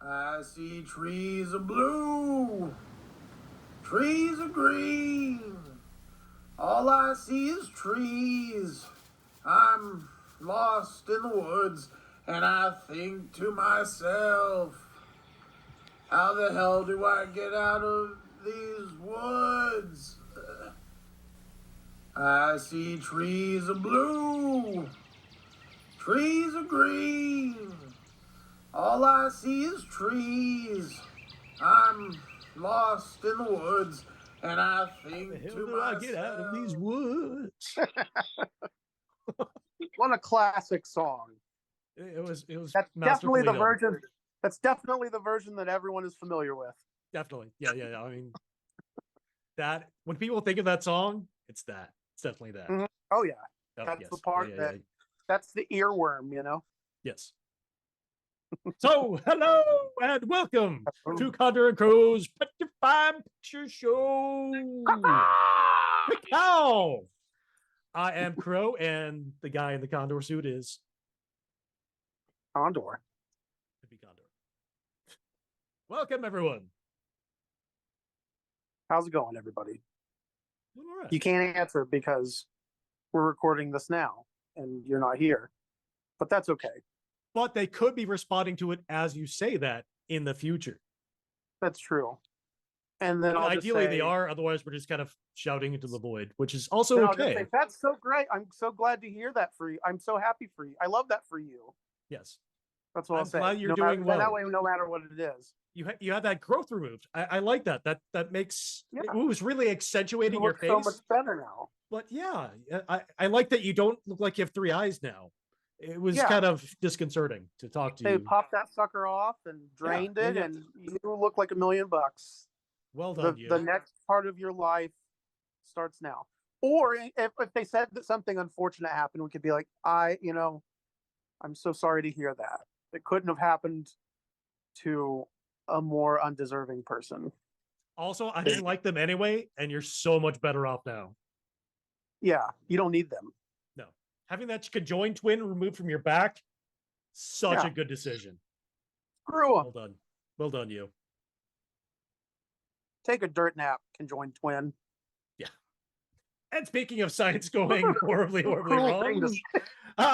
I see trees of blue, trees of green. All I see is trees. I'm lost in the woods, and I think to myself, how the hell do I get out of these woods? I see trees of blue, trees of green. All I see is trees. I'm lost in the woods, and I think How the hell to do I myself, get out of these woods? What a classic song. It was That's definitely the done. version. That's definitely the version that everyone is familiar with. Definitely. Yeah. I mean, that when people think of that song, it's that. It's definitely that. Mm-hmm. Oh yeah. Oh, That's yes. the part that's the earworm, Yes. So, hello and welcome to Condor and Crow's Petrifying Picture Show. Cow. I am Crow, and the guy in the Condor suit is Condor. Condor. Welcome, everyone. How's it going, everybody? All right. You can't answer because we're recording this now and you're not here, but that's okay. But they could be responding to it as you say that in the future. That's true. And then ideally say, they are, otherwise we're just kind of shouting into the void, which is also okay. Say, that's so great. I'm so glad to hear that for you. I'm so happy for you. I love that for you. Yes. That's what I'll say. Glad you're doing well. That way, no matter what it is. You have that growth removed. I like that. That makes it was really accentuating your face. So much better now. But yeah, I like that you don't look like you have three eyes now. It was kind of disconcerting to talk to you. They popped that sucker off and drained it, and you look like $1 million. Well done, the next part of your life starts now. Or if they said that something unfortunate happened, we could be like, I'm so sorry to hear that. It couldn't have happened to a more undeserving person. Also, I didn't like them anyway, and you're so much better off now. Yeah, you don't need them. No. Having that conjoined twin removed from your back, such a good decision. Screw them. Well done. Well done, you. Take a dirt nap, conjoined twin. Yeah. And speaking of science going horribly wrong,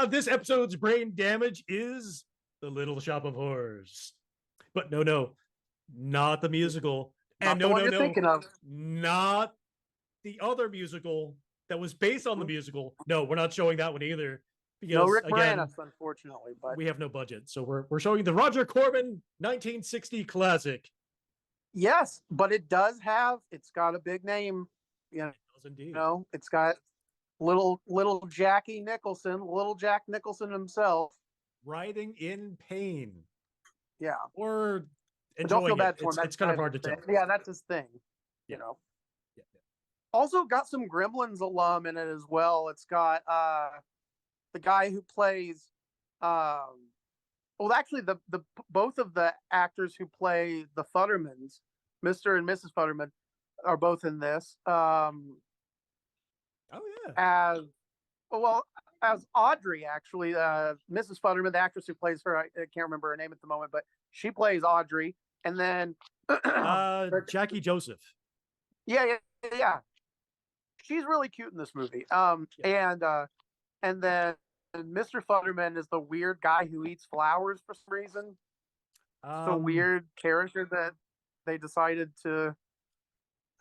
this episode's brain damage is The Little Shop of Horrors. But no, not the musical. And no, thinking of. Not the other musical that was based on the musical. No, we're not showing that one either. Because, no Rick again, Moranis, unfortunately, but we have no budget. So we're showing the Roger Corman 1960 classic. Yes, but it's got a big name. It does indeed. It's got little Jackie Nicholson, little Jack Nicholson himself. Writhing in pain. Yeah. Or don't feel bad for him. It's kind of hard to tell. Yeah, that's his thing. Yeah. Yeah. Also got some Gremlins alum in it as well. It's got the guy who plays actually the both of the actors who play the Futtermans, Mr. and Mrs. Futterman, are both in this. As Audrey, actually, Mrs. Futterman, the actress who plays her, I can't remember her name at the moment, but she plays Audrey. And then Jackie Joseph. Yeah. She's really cute in this movie. And then Mr. Futterman is the weird guy who eats flowers for some reason. It's a weird character that they decided to.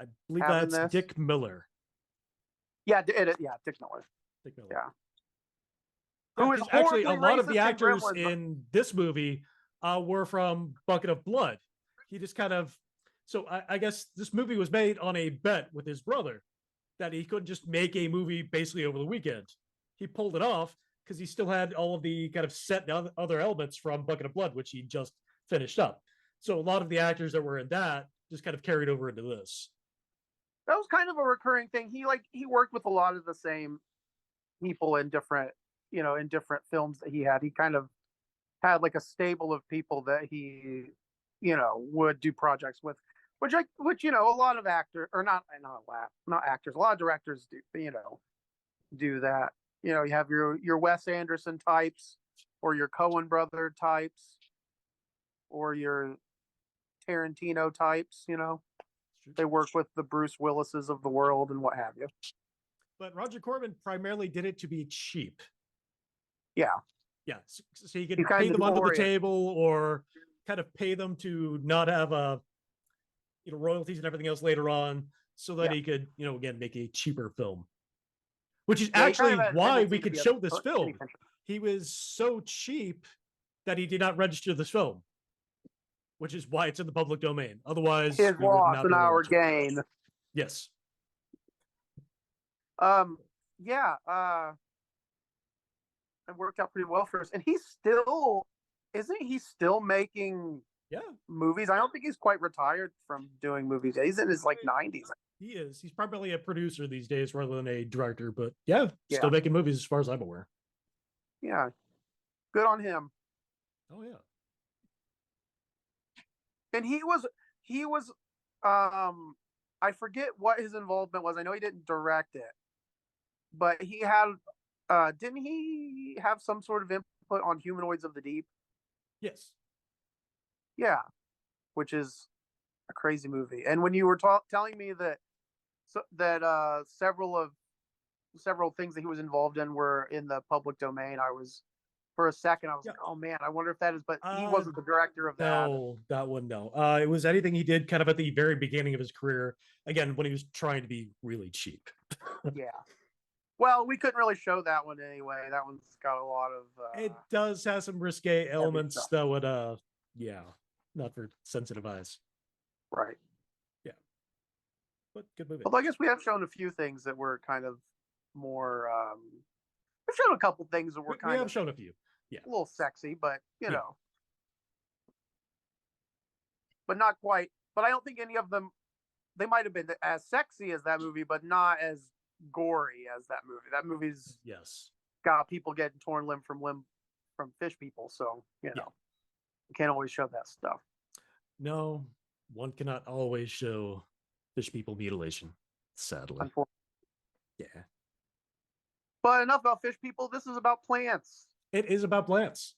I believe that's Dick Miller. Yeah, Dick Miller. Dick Miller. Yeah. Who is actually a lot of the actors in this movie were from Bucket of Blood. He just kind of. So I guess this movie was made on a bet with his brother that he couldn't just make a movie basically over the weekend. He pulled it off because he still had all of the kind of set other elements from Bucket of Blood, which he just finished up. So a lot of the actors that were in that just kind of carried over into this. That was kind of a recurring thing. He worked with a lot of the same people in different films that he had. He kind of had like a stable of people that he, would do projects with, which a lot of actors, or not actors, a lot of directors do that. You have your Wes Anderson types or your Coen brother types, or your Tarantino types, They work with the Bruce Willises of the world and what have you. But Roger Corman primarily did it to be cheap. Yeah. Yeah. So you could pay them under the table or kind of pay them to not have royalties and everything else later on so that he could, again, make a cheaper film. Which is actually why we could show this film. He was so cheap that he did not register this film, which is why it's in the public domain. Otherwise, his loss and our gain. Yes. Yeah. It worked out pretty well for us, and isn't he still making movies? I don't think he's quite retired from doing movies. He's in his 90s. He is. He's probably a producer these days rather than a director, but still making movies as far as I'm aware. Yeah. Good on him. Oh yeah. And he was I forget what his involvement was. I know he didn't direct it, but he had didn't he have some sort of input on Humanoids of the Deep? Yes. Yeah. Which is a crazy movie. And when you were telling me that several things that he was involved in were in the public domain, for a second I was like, oh man, I wonder if that is, but he wasn't the director of that. No, that one, no. It was anything he did kind of at the very beginning of his career, again, when he was trying to be really cheap. Yeah. Well, we couldn't really show that one anyway. That one's got a lot of it does have some risque elements that would not for sensitive eyes. Right. Yeah. But good movie. Although I guess we have shown a few things that were kind of more we've shown a couple things that were we have shown a few. Yeah. A little sexy, but but not quite. But I don't think any of them, they might have been as sexy as that movie, but not as gory as that movie. That movie's got people getting torn limb from fish people, so you can't always show that stuff. No, one cannot always show fish people mutilation, sadly. Yeah. But enough about fish people. This is about plants. It is about plants.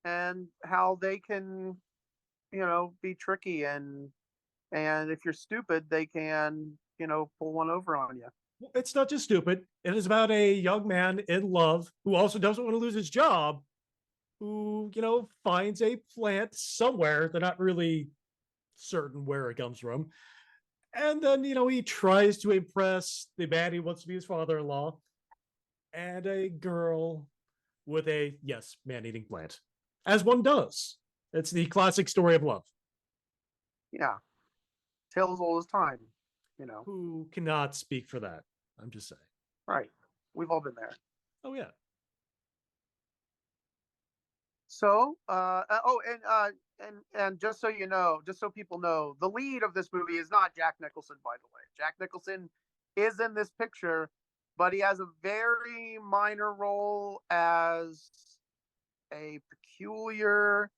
And how they can, be tricky, and if you're stupid, they can, pull one over on you. It's not just stupid. It is about a young man in love who also doesn't want to lose his job, who, finds a plant somewhere. They're not really certain where it comes from. And then, he tries to impress the man he wants to be his father-in-law and a girl with a, man-eating plant. As one does. It's the classic story of love. Yeah. Tales old as time, Who cannot speak for that? I'm just saying. Right. We've all been there. Oh, yeah. So, and just so you know, just so people know, the lead of this movie is not Jack Nicholson, by the way. Jack Nicholson is in this picture, but he has a very minor role as a peculiar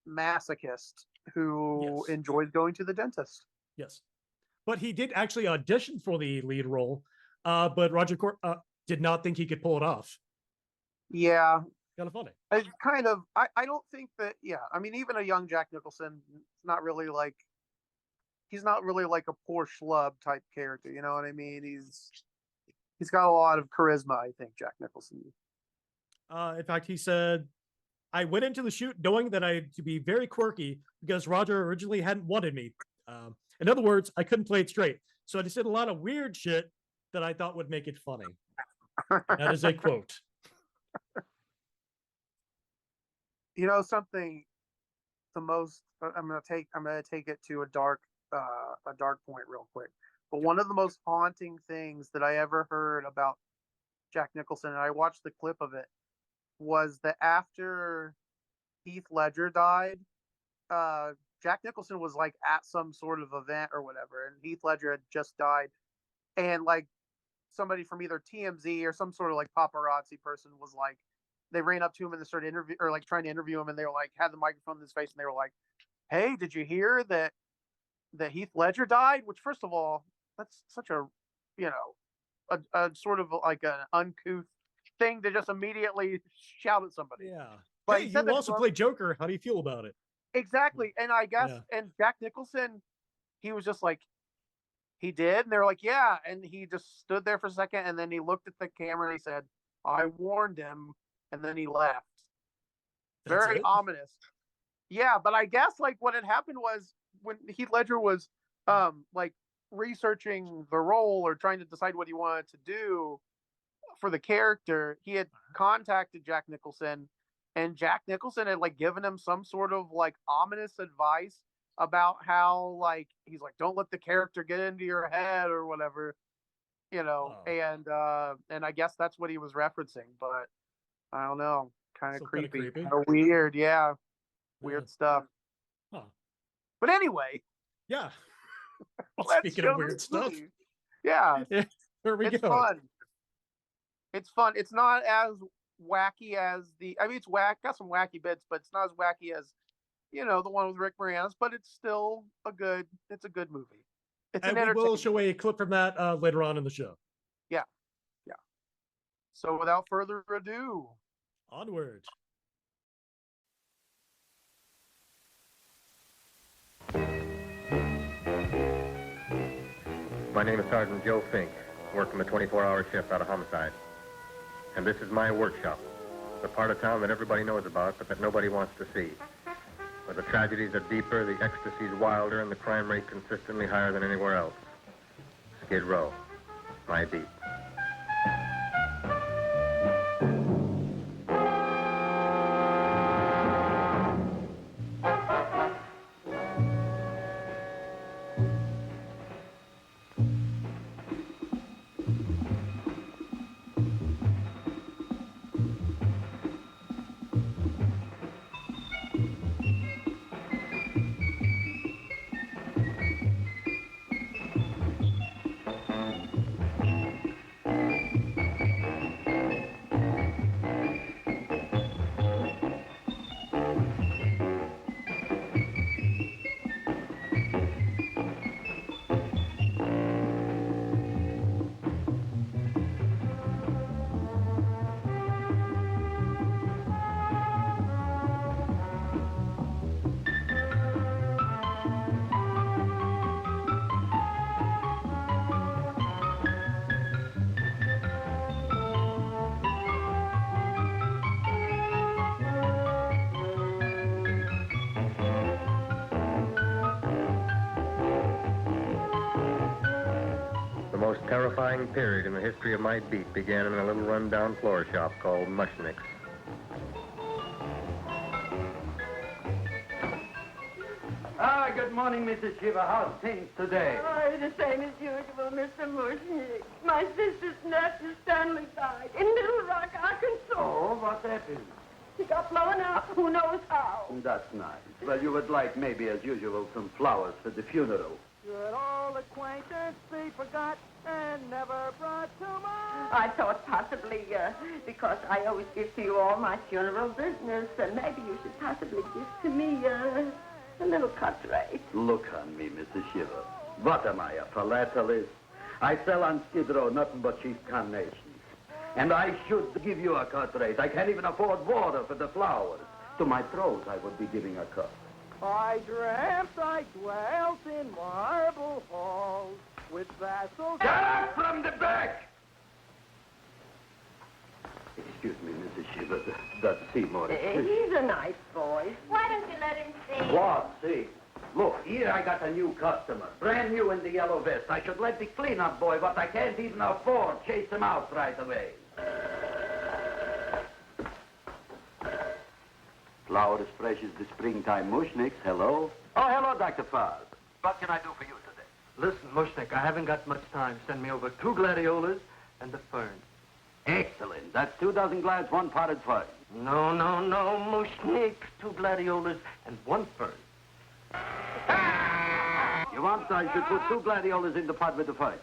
masochist who enjoys going to the dentist. Yes. But he did actually audition for the lead role, but Roger did not think he could pull it off. Yeah. Kind of funny. It's kind of, I don't think that, I mean, even a young Jack Nicholson, he's not really like a poor schlub type character, you know what I mean? He's got a lot of charisma, I think, Jack Nicholson. In fact, he said, I went into the shoot knowing that I had to be very quirky because Roger originally hadn't wanted me. In other words, I couldn't play it straight. So I just did a lot of weird shit that I thought would make it funny. That is a quote. Something, I'm gonna take it to a dark point real quick. But one of the most haunting things that I ever heard about Jack Nicholson, and I watched the clip of it, was that after Heath Ledger died, Jack Nicholson was like at some sort of event or whatever, and Heath Ledger had just died, and like somebody from either TMZ or some sort of like paparazzi person was like, they ran up to him and they started trying to interview him, and they were like, had the microphone in his face, and they were like, "Hey, did you hear that Heath Ledger died?" Which, first of all, that's such a sort of like an uncouth thing to just immediately shout at somebody. Yeah. But hey, he said you that also play Joker. How do you feel about it? exactly. And I guess, and Jack Nicholson, he was just like, he did, and they were like, yeah, and he just stood there for a second, and then he looked at the camera and he said, I warned him, and then he left. That's Very it? ominous. Yeah, but I guess like what had happened was when Heath Ledger was like researching the role or trying to decide what he wanted to do for the character, he had contacted Jack Nicholson, and Jack Nicholson had like given him some sort of like ominous advice about how like he's like, don't let the character get into your head or whatever, you know. And I guess that's what he was referencing, but I don't know, kind of creepy, kind of weird. Yeah, weird stuff. Huh. But anyway, yeah. Speaking of weird stuff, yeah, there we it's go. fun. It's fun. It's not as wacky as I mean, it's got some wacky bits, but it's not as wacky as, you know, the one with Rick Moranis. But it's still a good movie. It's and we will show a clip from that later on in the show. Yeah, yeah. So without further ado, onward. My name is Sergeant Joe Fink, working the 24-hour shift out of homicide. And this is my workshop, the part of town that everybody knows about, but that nobody wants to see. Where the tragedies are deeper, the ecstasy's wilder, and the crime rate consistently higher than anywhere else. Skid Row, my beat. The most terrifying period in the history of my beat began in a little run-down floor shop called Mushnick's. Good morning, Mrs. Shiva. How's things today? Oh, the same as usual, Mr. Mushnick. My sister's nephew, Stanley, died in Little Rock, Arkansas. Oh, what happened? He got blown up. Who knows how? That's nice. Well, you would like, maybe as usual, some flowers for the funeral. Should old acquaintance be forgot and never brought to mind? I thought possibly, because I always give to you all my funeral business, maybe you should possibly give to me, a little cut rate. Look on me, Mrs. Shiva. What am I, a philatelist? I sell on Skid Row nothing but cheap carnations. And I should give you a cut rate. I can't even afford water for the flowers. To my throat, I would be giving a cut. I dreamt I dwelt in marble halls with vassals... Get up from the back! Excuse me, Mrs. Shiva, that's Seymour. He's a nice boy. Why don't you let him see? What? See? Look, here I got a new customer, brand new in the yellow vest. I should let the cleanup boy, but I can't even afford, chase him out right away. Flower as fresh as the springtime Mushnicks. Hello? Oh, hello, Dr. Farr. What can I do for you today? Listen, Mushnick, I haven't got much time. Send me over 2 gladiolas and a fern. Excellent. That's 2 dozen glads, 1 potted fern. No, Mushnick. 2 gladiolas and 1 fern. You want I should put 2 gladiolas in the pot with the fern?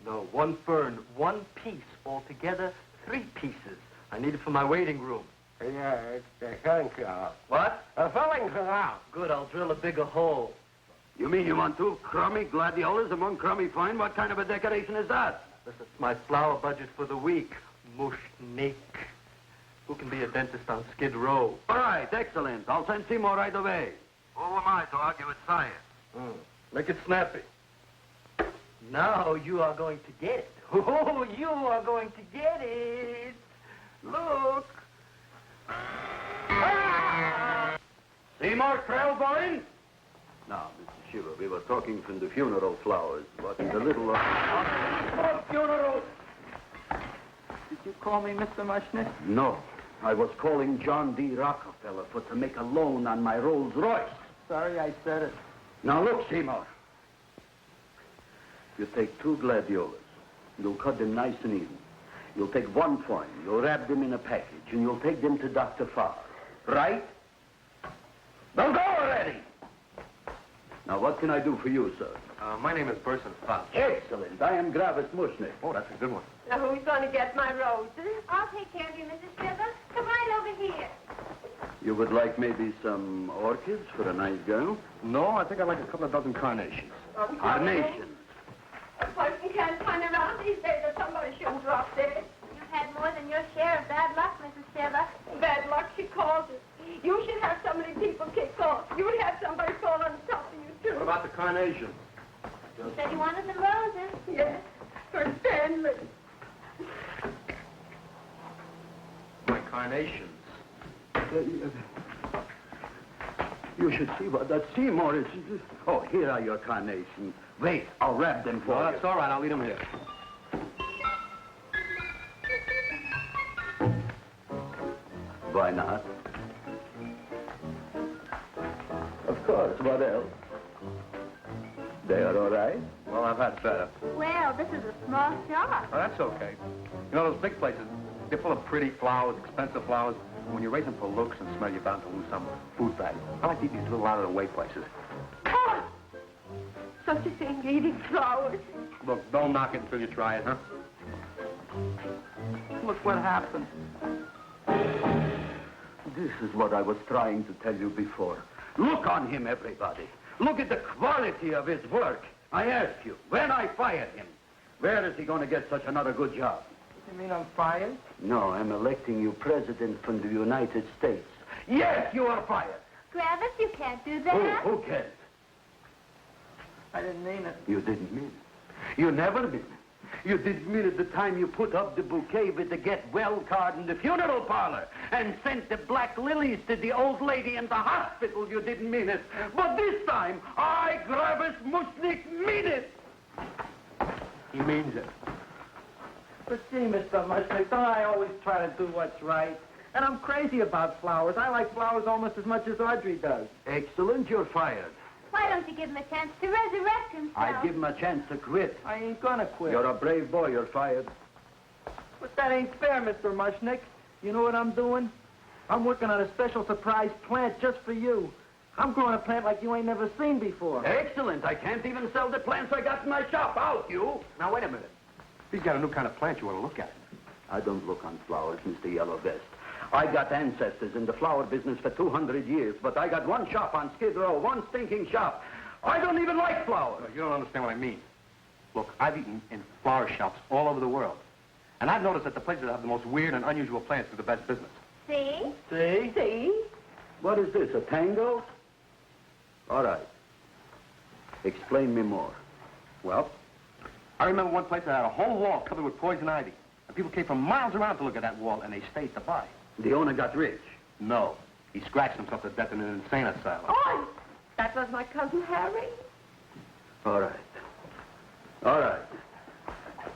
No, 1 fern, 1 piece. Altogether, 3 pieces. I need it for my waiting room. Yeah, it's a sunflower. What? A filling flower. Good, I'll drill a bigger hole. You mean you want 2 crummy gladiolas and 1 crummy fern? What kind of a decoration is that? This is my flower budget for the week, Mushnick. Who can be a dentist on Skid Row? All right, excellent. I'll send Seymour right away. Who am I to argue with science? Make it snappy. Now you are going to get it. Oh, you are going to get it. Look. Ah! Seymour Trailbone? Now, Mr. Shiver, we were talking from the funeral flowers. What is a little... Funeral! Did you call me Mr. Mushnick? No. I was calling John D. Rockefeller for to make a loan on my Rolls Royce. Sorry I said it. Now, look, Seymour. You take 2 gladiolas. You'll cut them nice and even. You'll take 1 coin. You'll wrap them in a package, and you'll take them to Dr. Farr. Right? Now go already! Now, what can I do for you, sir? My name is Burson Fox. Excellent. I am Gravis Mushnick. Oh, that's a good one. Now, who's going to get my roses? I'll take care of you, Mrs. Shiver. Come right over here. You would like maybe some orchids for a nice girl? No, I think I'd like a couple of dozen carnations. Carnations. A person can't turn around these days that somebody shouldn't drop dead. You've had more than your share of bad luck, Mrs. Shiver. Bad luck, she calls it. You should have so many people kicked off. You would have somebody fall on top of you, too. What about the carnations? You said you wanted some roses. Yes, for Stanley. My carnations. You should see what that Seymour is. Oh, here are your carnations. Wait, I'll wrap them for Oh, you. that's all right. I'll leave them here. Why not? Of course, what else? They are all right? Well, I've had better. Well, this is a small shop. Oh, that's okay. You know, those big places, they're full of pretty flowers, expensive flowers. When you raise them for looks and smell, you're bound to lose some food value. I like to eat these little out-of-the-way places. Oh, such a thing, eating flowers. Look, don't knock it until you try it, huh? Look what happened. This is what I was trying to tell you before. Look on him, everybody. Look at the quality of his work. I ask you, when I fired him, where is he going to get such another good job? You mean I'm fired? No, I'm electing you president from the United States. Yes, you are fired. Gravis, you can't do that. Who can't? I didn't mean it. You didn't mean it. You never mean it. You didn't mean it the time you put up the bouquet with the get well card in the funeral parlor and sent the black lilies to the old lady in the hospital. You didn't mean it. But this time, I, Gravis Mushnick, mean it. He means it. But see, Mr. Mushnick, don't I always try to do what's right? And I'm crazy about flowers. I like flowers almost as much as Audrey does. Excellent, you're fired. Why don't you give him a chance to resurrect himself? I'd give him a chance to quit. I ain't gonna quit. You're a brave boy, you're fired. But that ain't fair, Mr. Mushnick. You know what I'm doing? I'm working on a special surprise plant just for you. I'm growing a plant like you ain't never seen before. Excellent. I can't even sell the plants I got in my shop. Out, you. Now, wait a minute. He's got a new kind of plant you want to look at. I don't look on flowers, Mr. Yellow Vest. I got ancestors in the flower business for 200 years, but I got one shop on Skid Row, one stinking shop. I don't even like flowers. No, you don't understand what I mean. Look, I've eaten in flower shops all over the world. And I've noticed that the places that have the most weird and unusual plants do the best business. See? See? See? What is this, a tango? All right. Explain me more. Well, I remember one place that had a whole wall covered with poison ivy. And people came from miles around to look at that wall, and they stayed to buy. The owner got rich. No. He scratched himself to death in an insane asylum. Oh, that was my cousin Harry. All right. All right.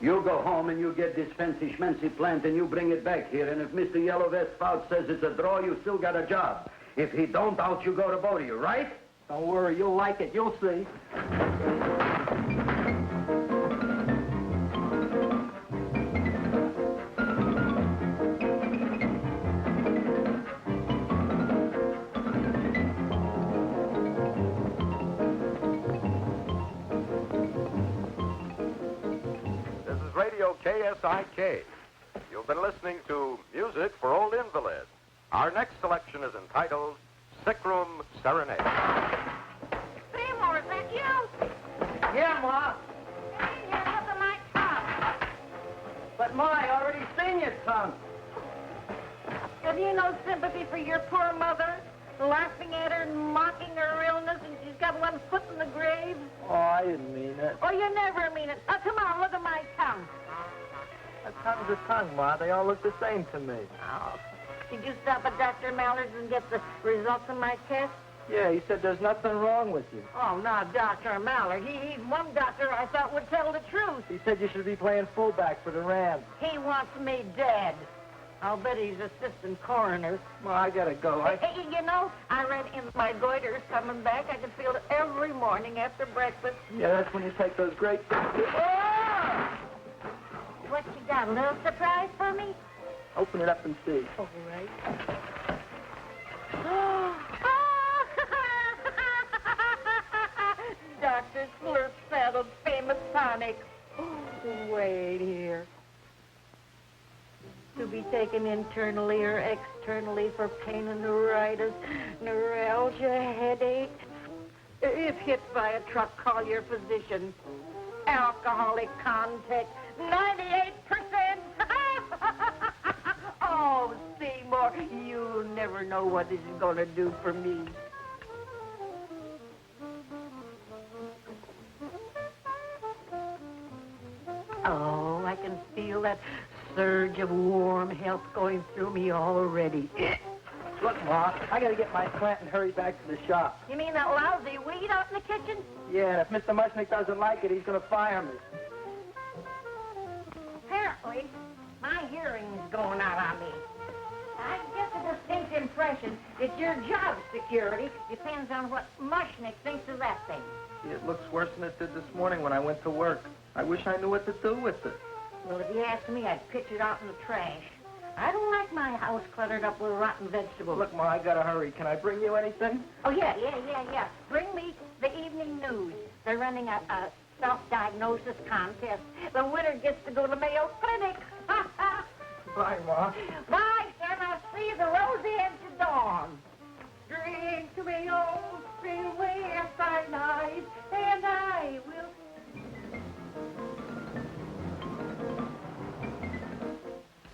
You go home and you get this fancy schmancy plant and you bring it back here. And if Mr. Yellow Vest Fouts says it's a draw, you still got a job. If he don't, out you go to Bodie, right? Don't worry, you'll like it. You'll see. KSIK. You've been listening to Music for Old Invalids. Our next selection is entitled Sick Room Serenade. Seymour, is that you? Yeah, Ma. Hey, here, look at my tongue. But, Ma, I already seen your tongue. Have you no sympathy for your poor mother? Laughing at her and mocking her illness, and she's got one foot in the grave? Oh, I didn't mean it. Oh, you never mean it. Now, come on, look at my tongue. A tongue's a tongue, Ma. They all look the same to me. Oh, did you stop at Dr. Mallard's and get the results of my test? Yeah, he said there's nothing wrong with you. Oh, now, Dr. Mallard. He's one doctor I thought would tell the truth. He said you should be playing fullback for the Rams. He wants me dead. I'll bet he's assistant coroner. Well, I gotta go. Hey, you know, I read in my goiter's coming back. I can feel it every morning after breakfast. Yeah, that's when you take those great... Oh! What you got, a little surprise for me? Open it up and see. All right. Dr. Slurp saddled famous tonic. Wait here. To be taken internally or externally for pain and neuritis, neuralgia, headache. If hit by a truck, call your physician. Alcoholic contact, 98%. Oh, Seymour, you never know what this is going to do for me. Oh, I can feel that surge of warm health going through me already. Look, Ma, I gotta get my plant and hurry back to the shop. You mean that lousy weed out in the kitchen? Yeah, and if Mr. Mushnick doesn't like it, he's gonna fire me. Apparently, my hearing's going out on me. I get the distinct impression that your job security depends on what Mushnick thinks of that thing. See, it looks worse than it did this morning when I went to work. I wish I knew what to do with it. Well, if you ask me, I'd pitch it out in the trash. I don't like my house cluttered up with rotten vegetables. Look, Ma, I gotta hurry. Can I bring you anything? Oh, yeah. Bring me the evening news. They're running a self-diagnosis contest. The winner gets to go to Mayo Clinic. Bye, Ma. Bye, son. I'll see you the rosy edge of dawn. Drink to me, old freeway after night, and I will...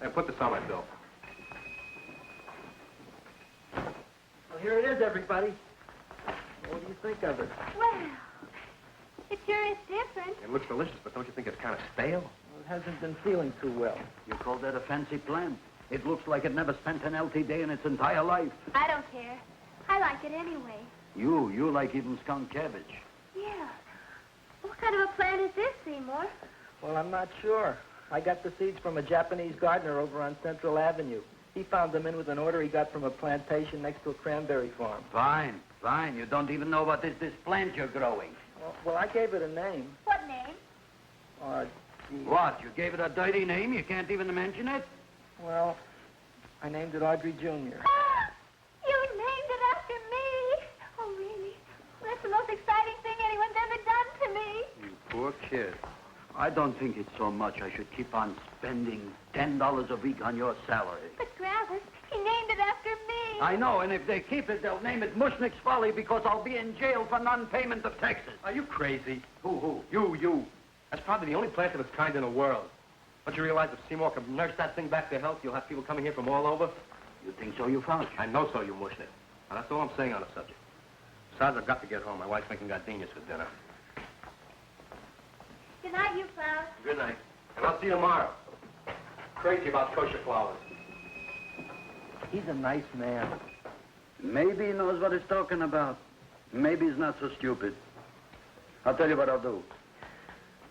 Hey, put this on my bill. Well, here it is, everybody. What do you think of it? Well, it sure is different. It looks delicious, but don't you think it's kind of stale? Well, it hasn't been feeling too well. You call that a fancy plant? It looks like it never spent an LT day in its entire life. I don't care. I like it anyway. You like even skunk cabbage. Yeah. What kind of a plant is this, Seymour? Well, I'm not sure. I got the seeds from a Japanese gardener over on Central Avenue. He found them in with an order he got from a plantation next to a cranberry farm. Fine. You don't even know what is this plant you're growing. Well, I gave it a name. What name? What? You gave it a dirty name? You can't even mention it? Well, I named it Audrey Jr. You named it after me. Oh, really? Well, that's the most exciting thing anyone's ever done to me. You poor kid. I don't think it's so much I should keep on spending $10 a week on your salary. But, Gravis, he named it after me. I know, and if they keep it, they'll name it Mushnick's Folly because I'll be in jail for non-payment of taxes. Are you crazy? Who? You. That's probably the only plant of its kind in the world. Don't you realize if Seymour can nurse that thing back to health, you'll have people coming here from all over? You think so, you found? I know so, you Mushnick. Now, that's all I'm saying on the subject. Besides, I've got to get home. My wife's making gardenias for dinner. Good night, you Klaus. Good night. And I'll see you tomorrow. Crazy about kosher flowers. He's a nice man. Maybe he knows what he's talking about. Maybe he's not so stupid. I'll tell you what I'll do.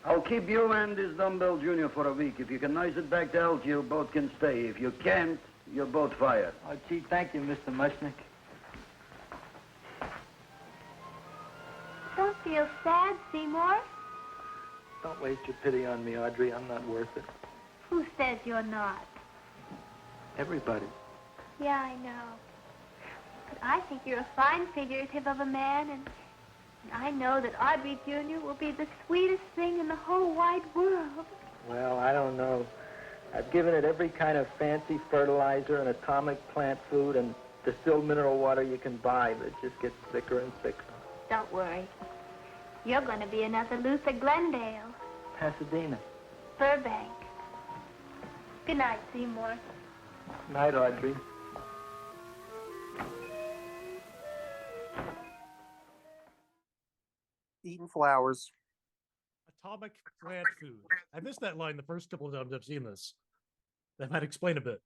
I'll keep you and this dumbbell junior for a week. If you can nurse it back to health, you both can stay. If you can't, you're both fired. Oh, gee, thank you, Mr. Mushnick. Don't feel sad, Seymour. Don't waste your pity on me, Audrey. I'm not worth it. Who says you're not? Everybody. Yeah, I know. But I think you're a fine figurative of a man, and I know that Audrey Jr. will be the sweetest thing in the whole wide world. Well, I don't know. I've given it every kind of fancy fertilizer and atomic plant food and distilled mineral water you can buy, but it just gets thicker and thicker. Don't worry. You're going to be another Luther Glendale. Pasadena. Burbank. Good night, Seymour. Night, Audrey. Eating flowers. Atomic plant food. I missed that line the first couple of times I've seen this. That might explain a bit.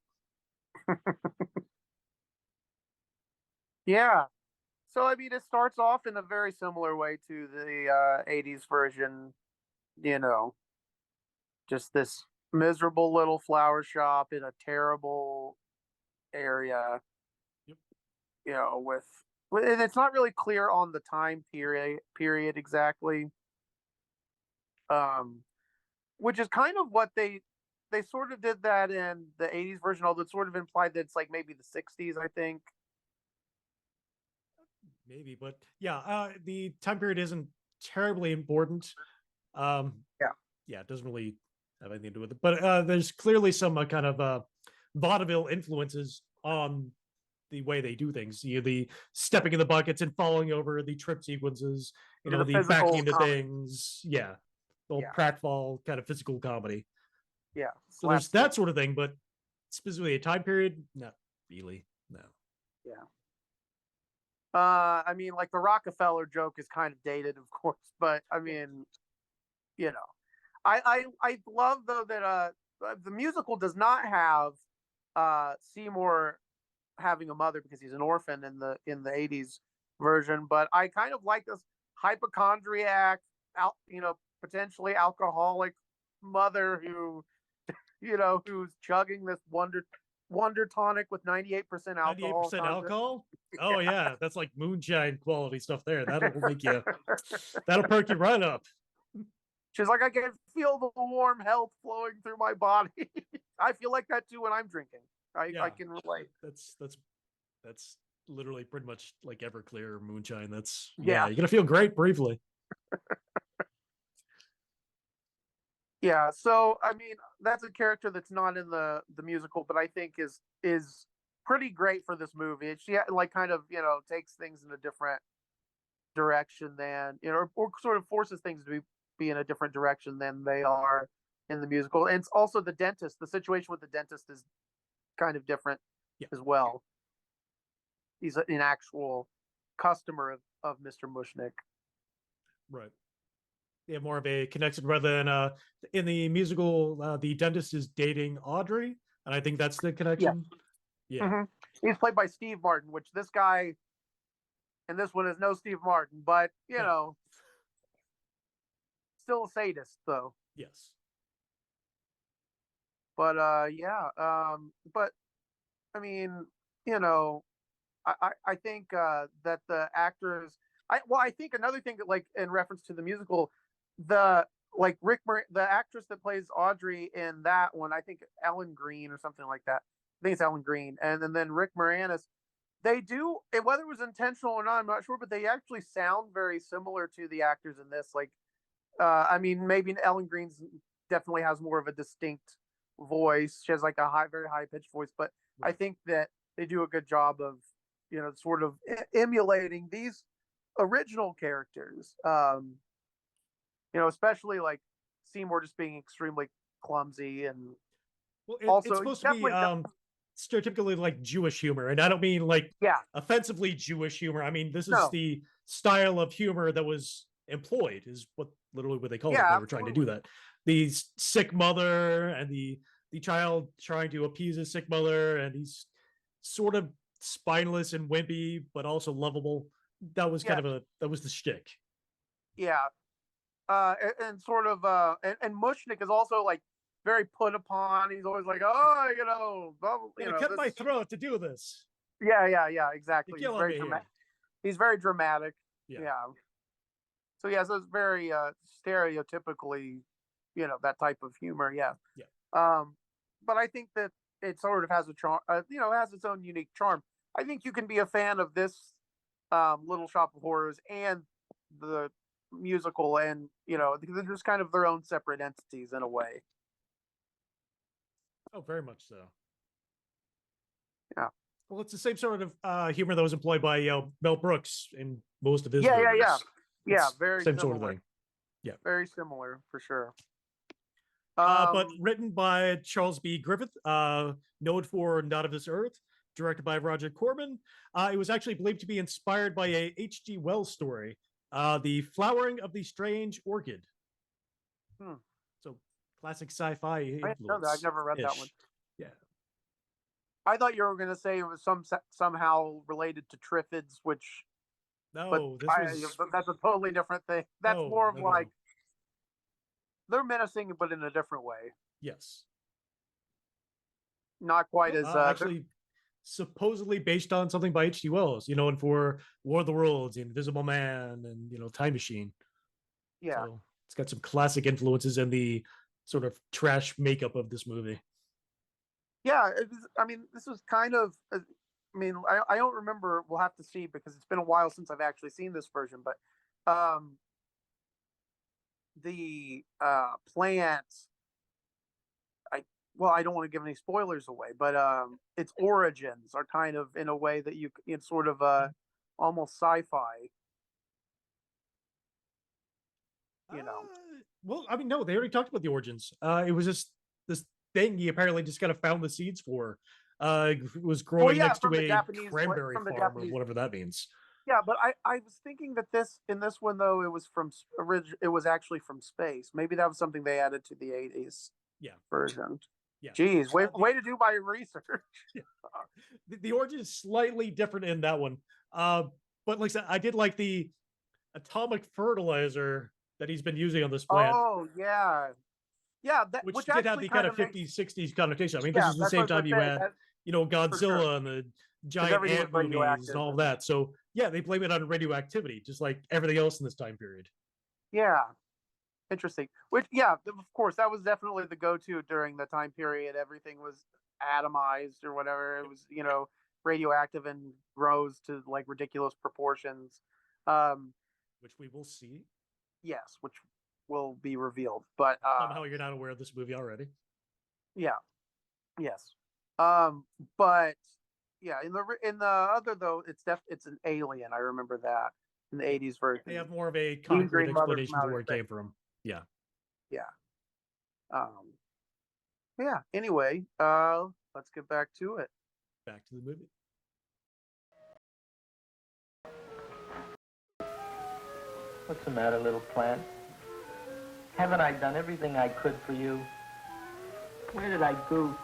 Yeah. So I mean, it starts off in a very similar way to the 80s version. You know, just this miserable little flower shop in a terrible area. Yep. You know, and it's not really clear on the time period exactly. Which is kind of what they sort of did that in the 80s version, although it's sort of implied that it's like maybe the 60s, I think. Maybe, but yeah, the time period isn't terribly important. Yeah, it doesn't really have anything to do with it. But there's clearly some kind of vaudeville influences on the way they do things. You know, the stepping in the buckets and falling over, the trip sequences, you know, the backing into things. Yeah, the old pratfall kind of physical comedy. Yeah. So there's that sort of thing, but specifically a time period, not really. No. Yeah. I mean, like the Rockefeller joke is kind of dated, of course, but I mean, you know, I love though that the musical does not have Seymour having a mother because he's an orphan in the 80s version, but I kind of like this hypochondriac, you know, potentially alcoholic mother who, you know, who's chugging this wonder tonic with 98% alcohol. 98% alcohol? Oh yeah, that's like moonshine quality stuff there. That'll make you that'll perk you right up. She's like, I can feel the warm health flowing through my body. I feel like that too when I'm drinking. I can relate. That's literally pretty much like Everclear moonshine. That's yeah, you're gonna feel great briefly. Yeah, so I mean, that's a character that's not in the musical, but I think is pretty great for this movie. She like kind of, you know, takes things in a different direction than, you know, or sort of forces things to be in a different direction than they are in the musical. And it's also the dentist. The situation with the dentist is kind of different as well. He's an actual customer of Mr. Mushnick. Right. They have more of a connection rather than in the musical, the dentist is dating Audrey, and I think that's the connection. Yeah. Mm-hmm. He's played by Steve Martin, which this guy and this one is no Steve Martin, but you know, still a sadist though. Yes. But but I mean, you know, I think that the actors I think another thing that, like, in reference to the musical, the actress that plays Audrey in that one, I think Ellen Green or something like that. I think it's Ellen Green, and then Rick Moranis. They do, whether it was intentional or not, I'm not sure, but they actually sound very similar to the actors in this. Like, I mean, maybe Ellen Green's definitely has more of a distinct voice. She has like a very high pitched voice, but I think that they do a good job of, you know, sort of emulating these original characters. You know, especially like Seymour just being extremely clumsy and also it's supposed to be stereotypically like Jewish humor, and I don't mean like offensively Jewish humor. I mean, this is the style of humor that was employed, is literally what they called it. They were trying to do that. The sick mother and the child trying to appease his sick mother, and he's sort of spineless and wimpy, but also lovable. That was kind of that was the shtick. Yeah. And sort of and Mushnick is also like very put upon. He's always like, oh, you know, cut my throat to do this. Yeah, exactly. He's very dramatic. Yeah. So so it's very stereotypically, you know, that type of humor. Yeah. But I think that it sort of has a charm. You know, it has its own unique charm. I think you can be a fan of this Little Shop of Horrors and the musical, and you know, they're just kind of their own separate entities in a way. Oh, very much so. Yeah. Well, it's the same sort of humor that was employed by Mel Brooks in most of his movies. Yeah, very same similar. Sort of thing. Yeah, very similar for sure. But written by Charles B. Griffith, known for Not of This Earth, directed by Roger Corman. It was actually believed to be inspired by a H.G. Wells story The Flowering of the Strange Orchid. Hmm. So classic sci-fi I didn't know influence. that. I've never read that one. Yeah. I thought you were going to say it was somehow related to Triffids, which. No, but that's a totally different thing. That's more of like they're menacing, but in a different way. Yes. Not quite as actually supposedly based on something by H.G. Wells, and for War of the Worlds, Invisible Man, and Time Machine. Yeah. So it's got some classic influences in the sort of trash makeup of this movie. Yeah, this was kind of. I don't remember. We'll have to see because it's been a while since I've actually seen this version. But the plants. I don't want to give any spoilers away, but its origins are kind of in a way that it's sort of almost sci-fi. Well, no, they already talked about the origins. It was just this thing he apparently just kind of found the seeds for. It was growing next to a cranberry farm or whatever that means. Yeah, but I was thinking that in this one though it was actually from space. Maybe that was something they added to the 80s version. Yeah. Geez, way to do my research. Yeah. The origin is slightly different in that one. But like I said, I did like the atomic fertilizer that he's been using on this plant. Oh, yeah. Yeah, which did have the kind of 50s, 60s connotation. This is the same time you had, Godzilla and the giant ant movies and all of that. So, yeah, they blame it on radioactivity, just like everything else in this time period. Yeah. Interesting. Which, yeah, of course, that was definitely the go-to during the time period. Everything was atomized or whatever. It was, radioactive and grows to like ridiculous proportions. Which we will see. Yes, which will be revealed. But somehow you're not aware of this movie already. Yeah. Yes. But yeah, in the other though, it's an alien. I remember that in the 80s version. They have more of a concrete explanation for where it came from. Yeah. Yeah. Yeah. Anyway, let's get back to it. Back to the movie. What's the matter, little plant? Haven't I done everything I could for you? Where did I goof?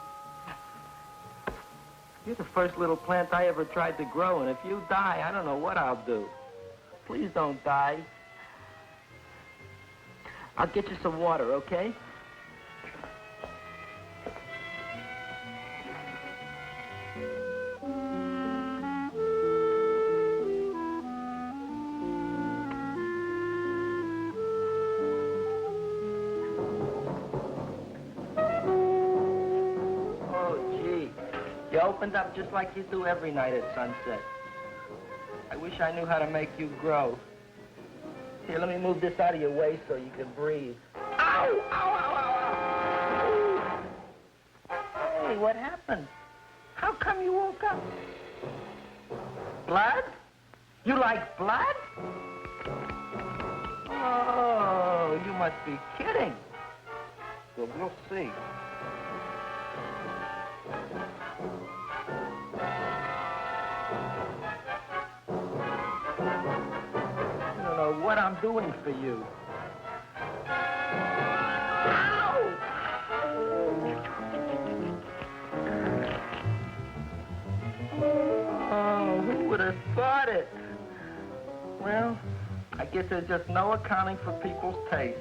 You're the first little plant I ever tried to grow, and if you die, I don't know what I'll do. Please don't die. I'll get you some water, okay? You opened up just like you do every night at sunset. I wish I knew how to make you grow. Here, let me move this out of your way so you can breathe. Ow! Ow, ow, ow, ow! Hey, what happened? How come you woke up? Blood? You like blood? Oh, you must be kidding. Well, we'll see. What I'm doing for you. Ow! Oh, who would have thought it? Well, I guess there's just no accounting for people's tastes.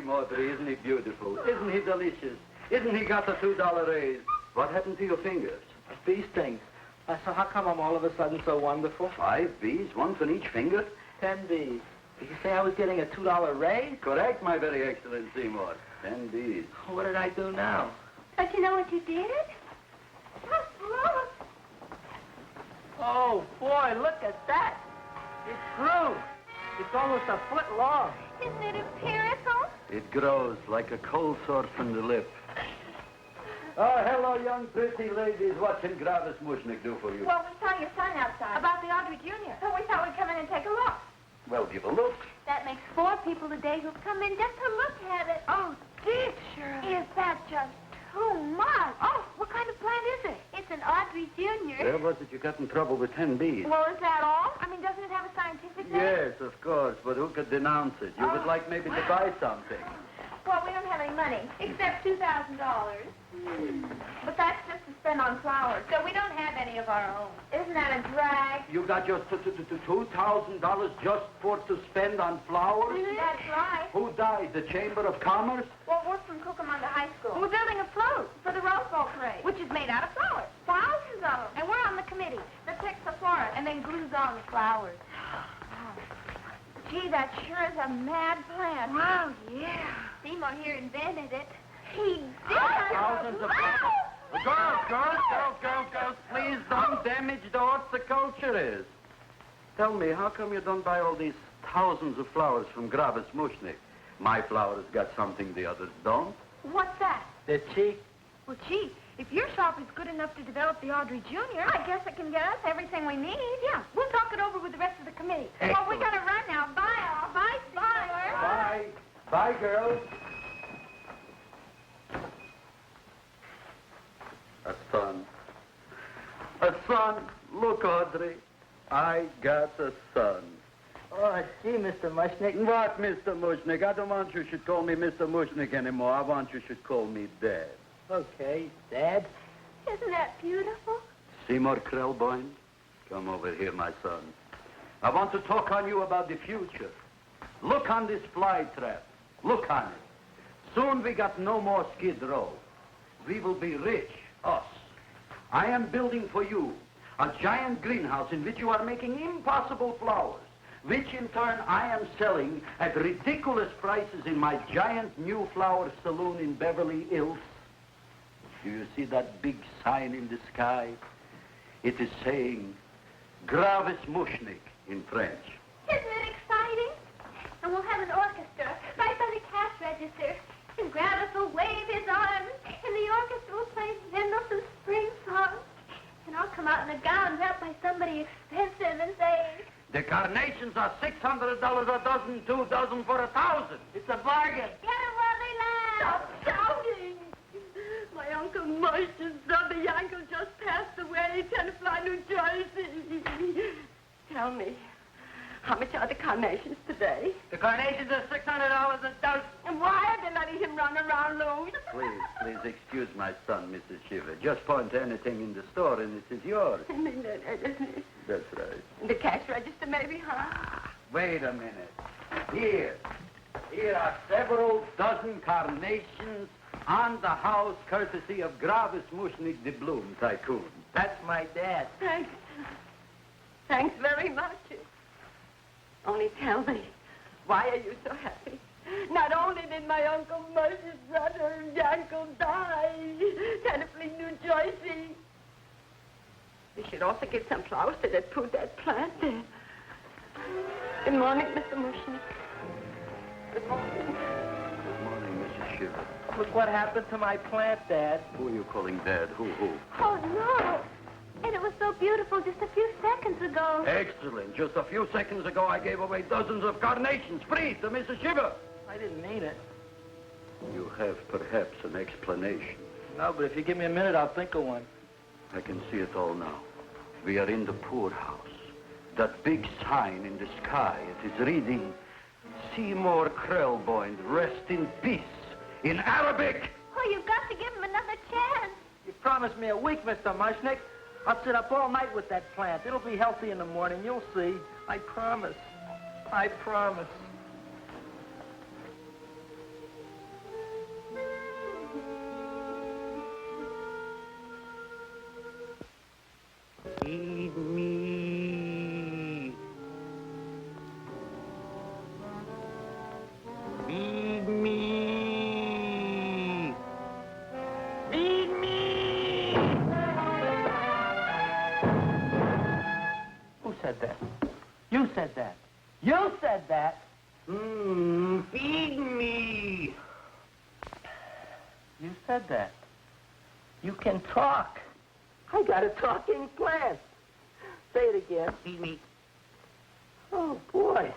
Audrey, isn't he beautiful? Isn't he delicious? Isn't he got the $2 raise? What happened to your fingers? Bee stings. So how come I'm all of a sudden so wonderful? 5 bees, one for each finger? 10 bees. Did you say I was getting a $2 raise? Correct, my very excellent Seymour. 10 bees. What did I do now? Don't you know what you did? Oh, boy, look at that. It grew. It's almost a foot long. Isn't it empirical? It grows like a cold sore from the lip. Oh, hello, young pretty ladies. What can Gravis Mushnik do for you? Well, we saw your son outside. About the Audrey Jr. So we thought we'd come in and take a look. Well, give a look. That makes 4 people today who've come in just to look at it. Oh, Dick, Shirley. Is that just too much? Oh, what kind of plant is it? It's an Audrey Jr. Where was it you got in trouble with 10 bees? Well, is that all? I mean, doesn't it have a scientific name? Yes, of course, but who could denounce it? You would like maybe to buy something. Well, we don't have any money, except $2,000. But that's just to spend on flowers. So we don't have any of our own. Isn't that a drag? You got your $2,000 just to spend on flowers? That's right. Who died? The Chamber of Commerce? Well, we're from Cucamonga High School. We're building a float for the Rose Bowl parade. Which is made out of flowers. Thousands of them. And we're on the committee that picks the florist and then glues on the flowers. Gee, that sure is a mad plan. Wow, yeah. Seymour here invented it. He did. Thousands of flowers. Girls, please don't damage the horticulture is. Tell me, how come you don't buy all these thousands of flowers from Gravis Mushnik? My flowers got something the others don't. What's that? They're cheap. Well, gee, if your shop is good enough to develop the Audrey Jr., I guess it can get us everything we need. Yeah, we'll talk it over with the rest of the committee. Well, we gotta run now. Bye, all. Bye, Seymour. Bye. Bye, girls. A son. A son. Look, Audrey. I got a son. Oh, gee, Mr. Mushnik. What, Mr. Mushnik? I don't want you should call me Mr. Mushnik anymore. I want you should call me Dad. Okay, Dad. Isn't that beautiful? Seymour Krellboyne, come over here, my son. I want to talk on you about the future. Look on this fly trap. Look on it. Soon we got no more Skid Row. We will be rich, us. I am building for you a giant greenhouse in which you are making impossible flowers, which in turn I am selling at ridiculous prices in my giant new flower saloon in Beverly Hills. Do you see that big sign in the sky? It is saying, Gravis Mushnik in French. Isn't it exciting? And we'll have an orchestra right by the cash register. And Gravis will wave his arms, and the orchestra will play Mendelssohn's spring song. And I'll come out in a gown wrapped by somebody expensive and say, The carnations are $600 a dozen, 2 dozen for $1,000. It's a bargain. get 'em while they laugh. Stop shouting. My Uncle Marsh's brother Yankel just passed away, Petrifying, New Jersey. Tell me, how much are the carnations today? The carnations are $600 a dozen. And why are they letting him run around loose? Please excuse my son, Mrs. Shiver. Just point to anything in the store and it is yours. That's right. The cash register, maybe, huh? Wait a minute. Here are several dozen carnations on the house courtesy of Gravis Mushnik, the Bloom Tycoon. That's my dad. Thanks. Thanks very much. Only tell me, why are you so happy? Not only did my Uncle Marsh's brother Yankel die, Petrifying, New Jersey. We should also get some flowers that put that plant there. Good morning, Mr. Mushnik. Good morning. Good morning, Mrs. Shiver. Look what happened to my plant, Dad. Who are you calling Dad? Who? Oh, no. And it was so beautiful just a few seconds ago. Excellent. Just a few seconds ago, I gave away dozens of carnations free to Mrs. Shiver. I didn't mean it. You have perhaps an explanation. No, but if you give me a minute, I'll think of one. I can see it all now. We are in the poorhouse. That big sign in the sky, it is reading, Seymour Krellboyne, rest in peace, in Arabic. Oh, you've got to give him another chance. You promised me a week, Mr. Mushnik. I'll sit up all night with that plant. It'll be healthy in the morning. You'll see. I promise. I promise. Feed me. Feed me. Feed me. Who said that? You said that. You said that. Feed me. You said that. You can talk. I got a talking plant. Say it again. Feed me. Oh, boy.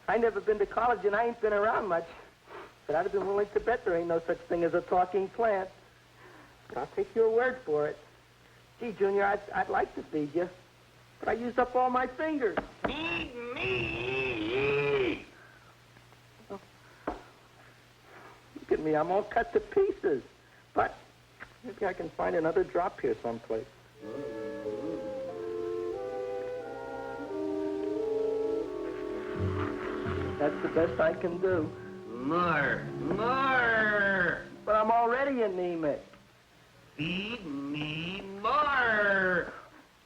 I never been to college and I ain't been around much. But I'd have been willing to bet there ain't no such thing as a talking plant. But I'll take your word for it. Gee, Junior, I'd like to feed you. But I used up all my fingers. Feed me. Look at me, I'm all cut to pieces. But maybe I can find another drop here someplace. That's the best I can do. More. But I'm already anemic. Feed me more.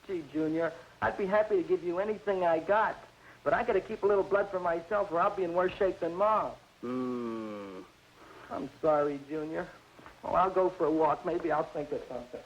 Gee, Junior, I'd be happy to give you anything I got. But I gotta keep a little blood for myself or I'll be in worse shape than Ma. I'm sorry, Junior. Well, I'll go for a walk. Maybe I'll think of something.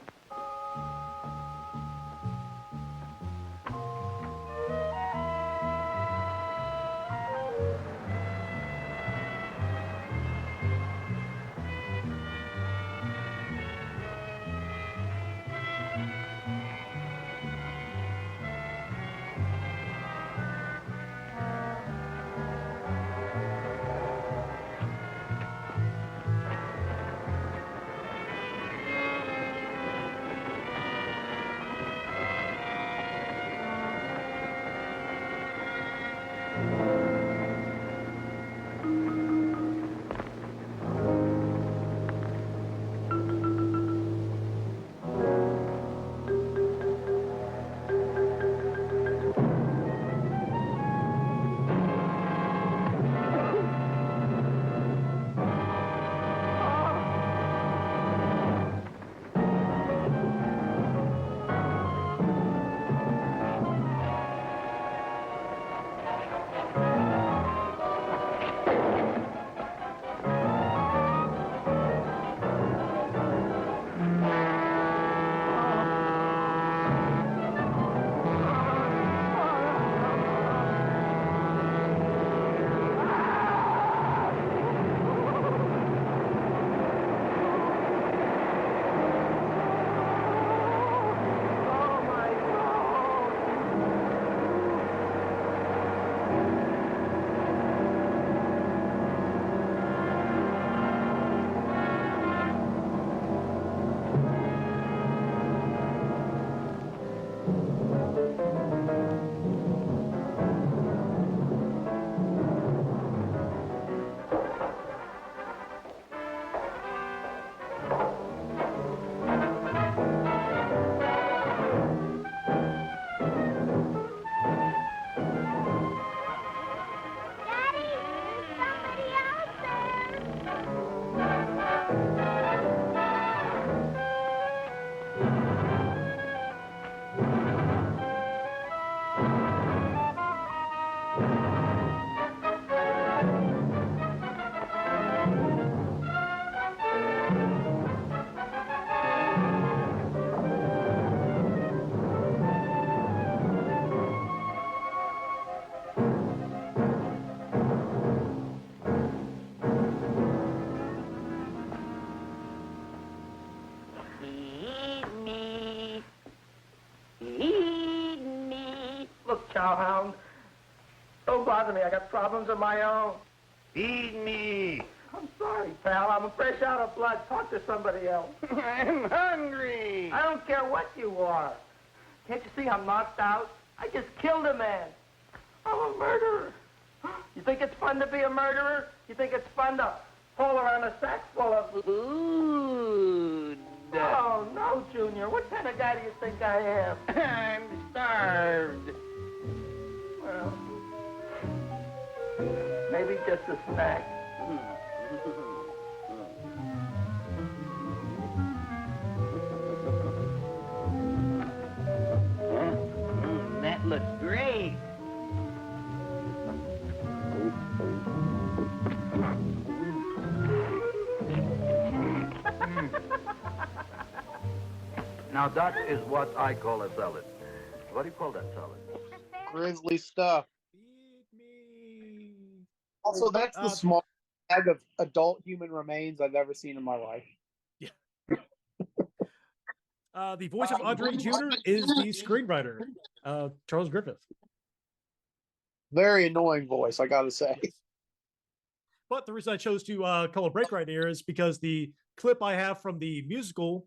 Cowhound. Don't bother me. I got problems of my own. Feed me. I'm sorry, pal. I'm fresh out of blood. Talk to somebody else. I'm hungry. I don't care what you are. Can't you see I'm knocked out? I just killed a man. I'm a murderer. You think it's fun to be a murderer? You think it's fun to haul around a sack full of food? Oh, no, Junior. What kind of guy do you think I am? I'm starved. Well, maybe just a snack. That looks great. Now, that is what I call a salad. What do you call that salad? Grizzly stuff. Also, that's the smallest bag of adult human remains I've ever seen in my life. Yeah. The voice of Audrey Jr. is the screenwriter, Charles Griffith. Very annoying voice, I gotta say. But the reason I chose to call a break right here is because the clip I have from the musical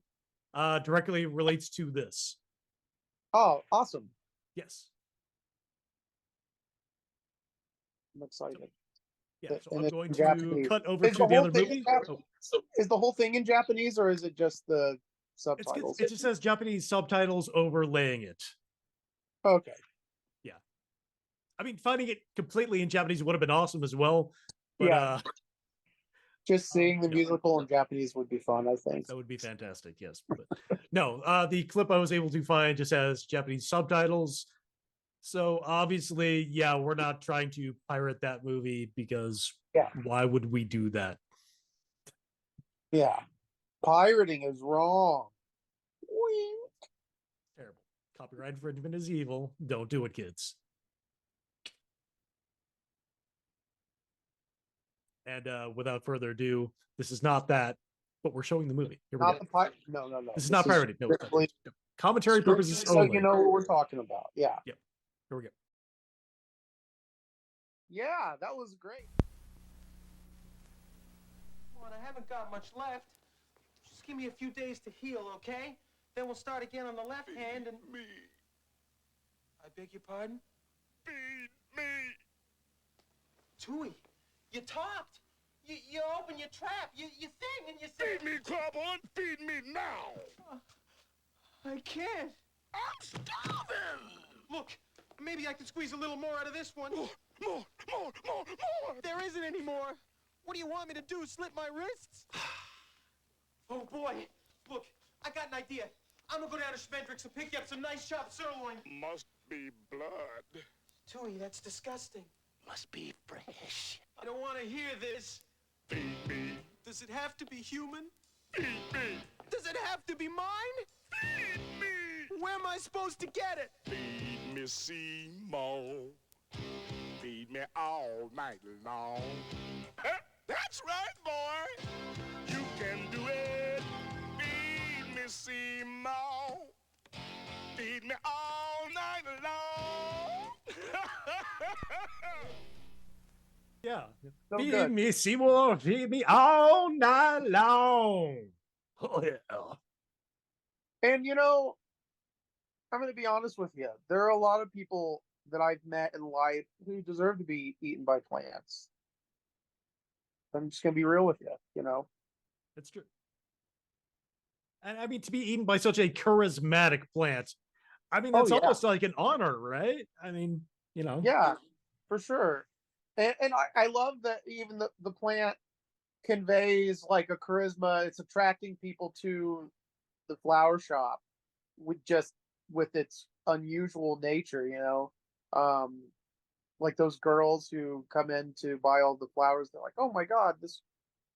directly relates to this. Oh, awesome. Yes. I'm excited. Yeah, so And I'm it's going in to Japanese. cut over Is to the the whole other thing movie. in Japanese? Is the whole thing in Japanese, or is it just the subtitles? It just says Japanese subtitles overlaying it. Okay. Yeah. I mean, finding it completely in Japanese would have been awesome as well. But Yeah. Just seeing the yeah. musical in Japanese would be fun, I think. That would be fantastic, yes. But no, the clip I was able to find just has Japanese subtitles. So obviously, yeah, we're not trying to pirate that movie because why would we do that? Yeah. Pirating is wrong. Terrible. Copyright infringement is evil. Don't do it, kids. And without further ado, this is not that, but we're showing the movie. Here we go. No. This is not pirated. No, commentary purposes so only. you know what we're talking about. Yeah. Yep. Here we go. Yeah, that was great. Come on, I haven't got much left. Just give me a few days to heal, okay? Then we'll start again on the left hand and... Me. I beg your pardon? Feed me. Tui, you talked. You opened your trap, you thing, and you said... Feed me, Carbon! Feed me now! I can't. I'm starving! Look, maybe I can squeeze a little more out of this one. More! There isn't any more. What do you want me to do, slit my wrists? Oh, boy. Look, I got an idea. I'm gonna go down to Schmendrick's and pick you up some nice chopped sirloin. Must be blood. Tui, that's disgusting. Must be fresh. I don't want to hear this. Feed me. Does it have to be human? Feed me. Does it have to be mine? Feed me. Where am I supposed to get it? Feed me, Seymour. Feed me all night long. That's right, boy. You can do it. Feed me, Seymour. Feed me all night long. Yeah. So feed good. me, Seymour. Feed me all night long. Oh, yeah. And you know, I'm going to be honest with you. There are a lot of people that I've met in life who deserve to be eaten by plants. I'm just going to be real with you, you know? That's true. And I mean, to be eaten by such a charismatic plant, I mean, that's almost like an honor, right? I mean, you know. Yeah, for sure. And I love that even the plant conveys like a charisma. It's attracting people to the flower shop with its unusual nature, you know. Like those girls who come in to buy all the flowers, they're like, oh my God, this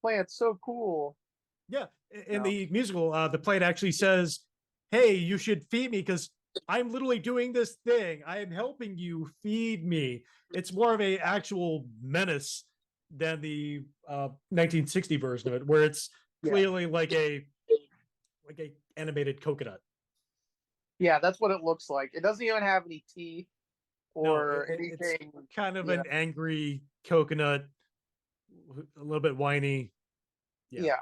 plant's so cool. Yeah. In the musical, the plant actually says, hey, you should feed me because I'm literally doing this thing. I am helping you, feed me. It's more of a actual menace than the 1960 version of it, where it's clearly like a animated coconut. Yeah, that's what it looks like. It doesn't even have any teeth or anything. It's kind of an angry coconut, a little bit whiny. Yeah.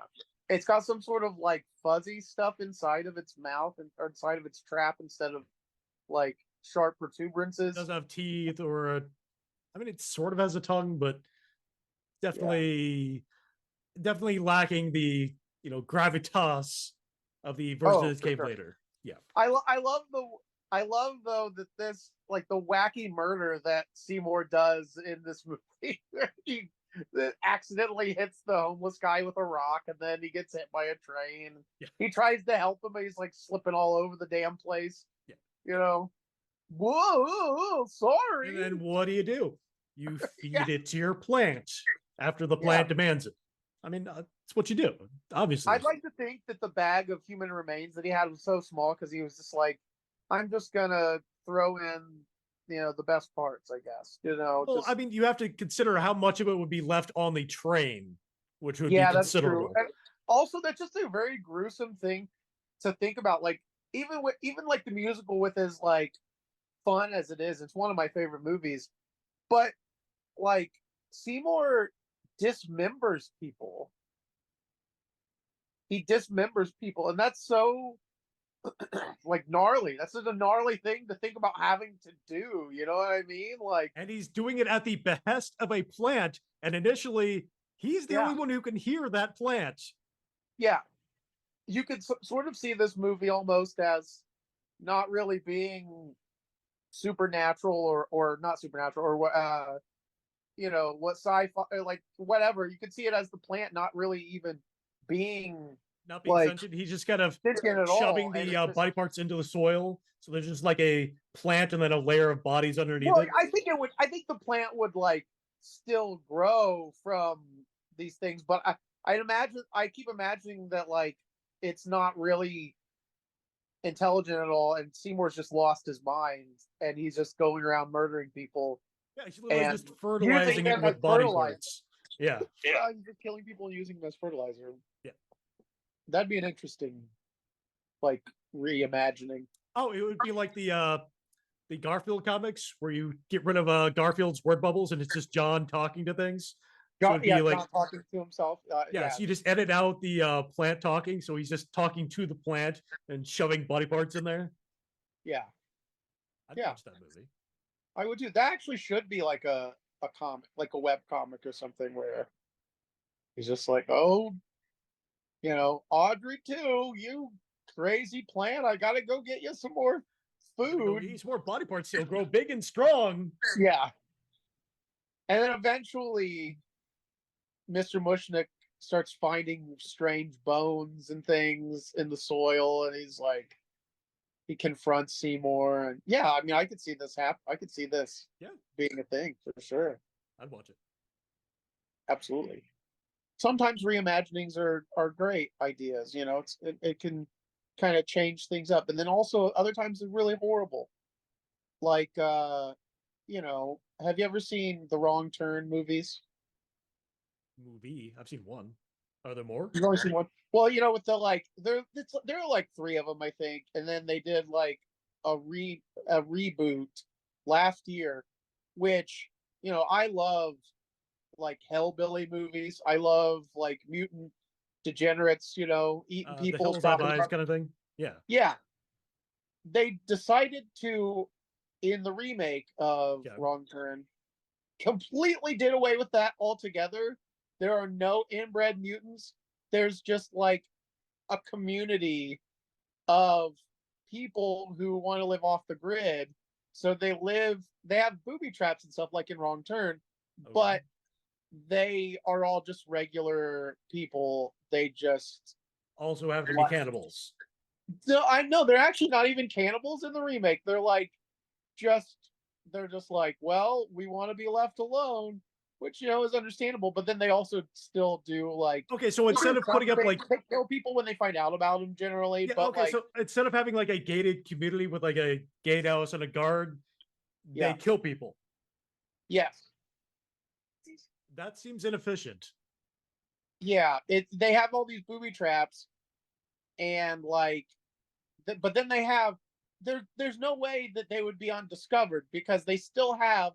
It's got some sort of like fuzzy stuff inside of its mouth or inside of its trap instead of like sharp protuberances. It doesn't have teeth I mean, it sort of has a tongue, but definitely lacking the, you know, gravitas of the version that came later. Yeah. I love though that this like the wacky murder that Seymour does in this movie. He accidentally hits the homeless guy with a rock and then he gets hit by a train. Yeah. He tries to help him, but he's like slipping all over the damn place. Yeah. You know. Whoa, sorry. And then what do? You feed it to your plant after the plant demands it. I mean, that's what you do, obviously. I'd like to think that the bag of human remains that he had was so small because he was just like, I'm just gonna throw in, you know, the best parts, I guess. You know. Well, I mean, you have to consider how much of it would be left on the train, which would be that's considerable. true. And also, that's just a very gruesome thing to think about. Like, even like the musical with as like fun as it is, it's one of my favorite movies. But like Seymour dismembers people. He dismembers people, and that's so like gnarly. That's such a gnarly thing to think about having to do. You know what I mean? Like, and he's doing it at the behest of a plant. And initially, he's the only one who can hear that plant. Yeah, you could sort of see this movie almost as not really being supernatural or not supernatural or you know, what sci-fi, like whatever. You could see it as the plant not really even being not being like sentient. He's just kind of shoving the body parts into the soil. So there's just like a plant and then a layer of bodies underneath it. I think the plant would like still grow from these things, but I keep imagining that like it's not really intelligent at all, and Seymour's just lost his mind, and he's just going around murdering people. Yeah, he's literally just fertilizing it with body parts. Yeah. Yeah, he's just killing people and using them as fertilizer. Yeah. That'd be an interesting, like, reimagining. Oh, it would be like the Garfield comics where you get rid of Garfield's word bubbles and it's just John talking to things. So John talking to himself. So you just edit out the plant talking, so he's just talking to the plant and shoving body parts in there. Yeah. I'd watch that movie. I would do that. Actually should be like a comic, like a web comic or something, where he's just like, oh, you know, Audrey too, you crazy plant, I gotta go get you some more food. Eat some more body parts, so grow big and strong. Yeah. And then eventually Mr. Mushnick starts finding strange bones and things in the soil, and he's like, he confronts Seymour, and yeah, I mean, I could see this happen. I could see this being a thing for sure. I'd watch it. Absolutely. Sometimes reimaginings are great ideas. You know, it can kind of change things up, and then also other times they're really horrible. Like, you know, have you ever seen the Wrong Turn movies? I've seen one. Are there more? You've only seen one. Well, you know, with the like, there are like 3 of them, I think, and then they did like a reboot last year, which, you know, I love like hellbilly movies. I love like mutant degenerates, you know, eating people, the eyes kind of thing. Yeah. Yeah. They decided to, in the remake of Wrong Turn, completely did away with that altogether. There are no inbred mutants. There's just like a community of people who want to live off the grid. So they have booby traps and stuff like in Wrong Turn, but they are all just regular people. They just also have to be cannibals. No, I know they're actually not even cannibals in the remake. They're just like, well, we want to be left alone, which, you know, is understandable. But then they also still do like, okay, so instead of putting up like, they kill people when they find out about them generally. Yeah, but okay, so instead of having like a gated community with like a gatehouse and a guard, they kill people. Yes. That seems inefficient. Yeah, they have all these booby traps, and like, but then they have there's no way that they would be undiscovered because they still have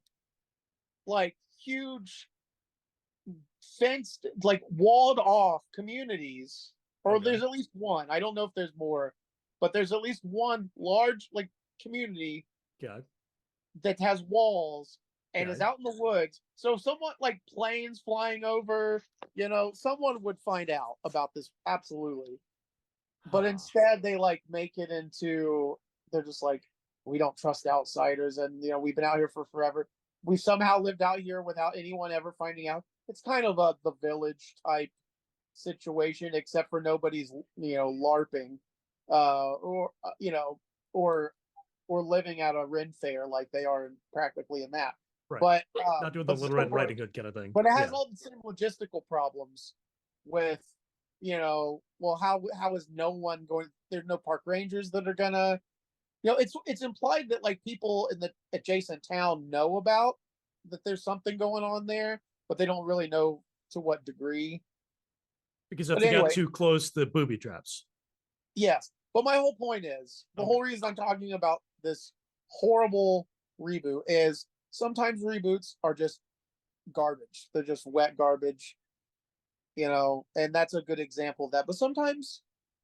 like huge fenced, like walled off communities, or there's at least one. I don't know if there's more, but there's at least one large like community that has walls and is out in the woods. So someone like planes flying over, you know, someone would find out about this. Absolutely. But instead they like make it into, they're just like, we don't trust outsiders. And, you know, we've been out here for forever. We somehow lived out here without anyone ever finding out. It's kind of the Village type situation, except for nobody's, you know, LARPing, you know, or living at a Ren fair like they are practically in that. Right. But not doing the Little Red Riding Hood kind of thing. But it has all the same logistical problems with, you know, well, how is no one going? There's no park rangers that are gonna, you know, it's implied that like people in the adjacent town know about that there's something going on there, but they don't really know to what degree. Because if they got too close, the booby traps. Yes, But my whole point is, the whole reason I'm talking about this horrible reboot is sometimes reboots are just garbage. They're just wet garbage, and that's a good example of that. But sometimes,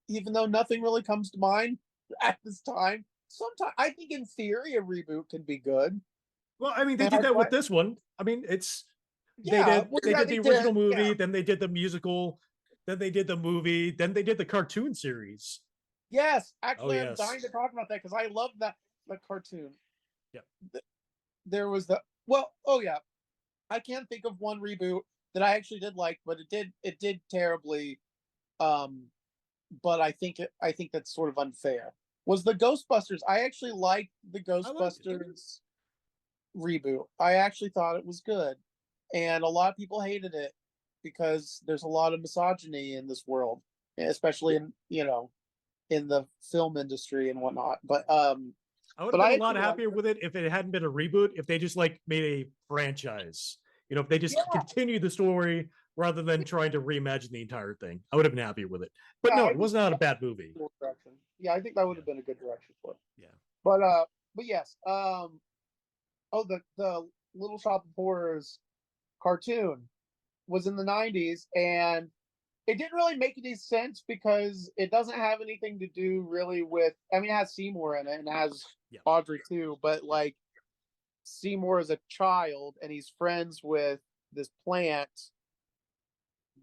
even though nothing really comes to mind at this time, sometimes I think in theory a reboot can be good. Well, I mean, they did that with this one. I mean, they did the original movie, then they did the musical, then they did the movie, then they did the cartoon series. Yes, actually, I'm dying to talk about that because I love the cartoon. Yeah. There was I can't think of one reboot that I actually did like, but it did terribly. But I think that's sort of unfair. Was the Ghostbusters? I actually liked the Ghostbusters reboot. I actually thought it was good, and a lot of people hated it because there's a lot of misogyny in this world, especially in the film industry and whatnot. But I would have been a lot happier with it if it hadn't been a reboot. If they just like made a franchise, if they just continued the story rather than trying to reimagine the entire thing, I would have been happier with it. But no, it was not a bad movie. Yeah, I think that would have been a good direction for it. Yeah. But yes. The Little Shop of Horrors cartoon was in the 90s, and it didn't really make any sense because it doesn't have anything to do really with. I mean, it has Seymour in it and it has Audrey too, but like Seymour is a child and he's friends with this plant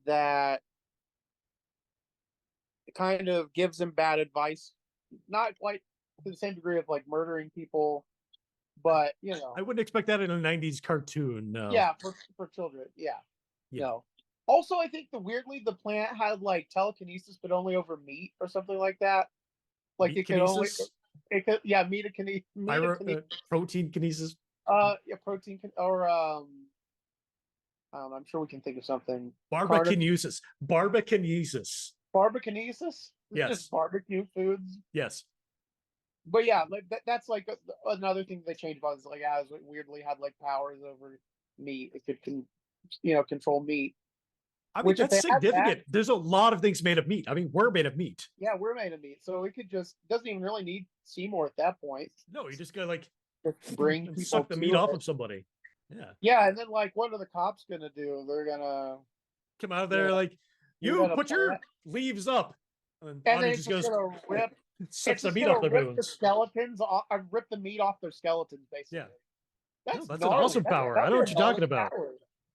that kind of gives him bad advice, not quite to the same degree of like murdering people, but I wouldn't expect that in a 90s cartoon. No. Yeah, for children. Yeah. No. Also, I think weirdly the plant had like telekinesis, but only over meat or something like that. Like meat kinesis? Protein kinesis. Protein or I don't know, I'm sure we can think of something. Barbakinesis. Yes. Just barbecue foods. Yes. But yeah, like that's like another thing they changed about is like as it weirdly had like powers over meat. It could control meat. I mean, that's significant. There's a lot of things made of meat. I mean, we're made of meat. Yeah, we're made of meat. So it doesn't even really need Seymour at that point. No, you just gotta like bring people suck the meat off of somebody. Yeah. Yeah, and then like what are the cops gonna do? They're gonna come out there like, you put your leaves up. And then it's just gonna rip sucks the meat off their bones. The skeletons rip the meat off their skeletons, basically. Yeah. That's an awesome power. I know what you're talking about.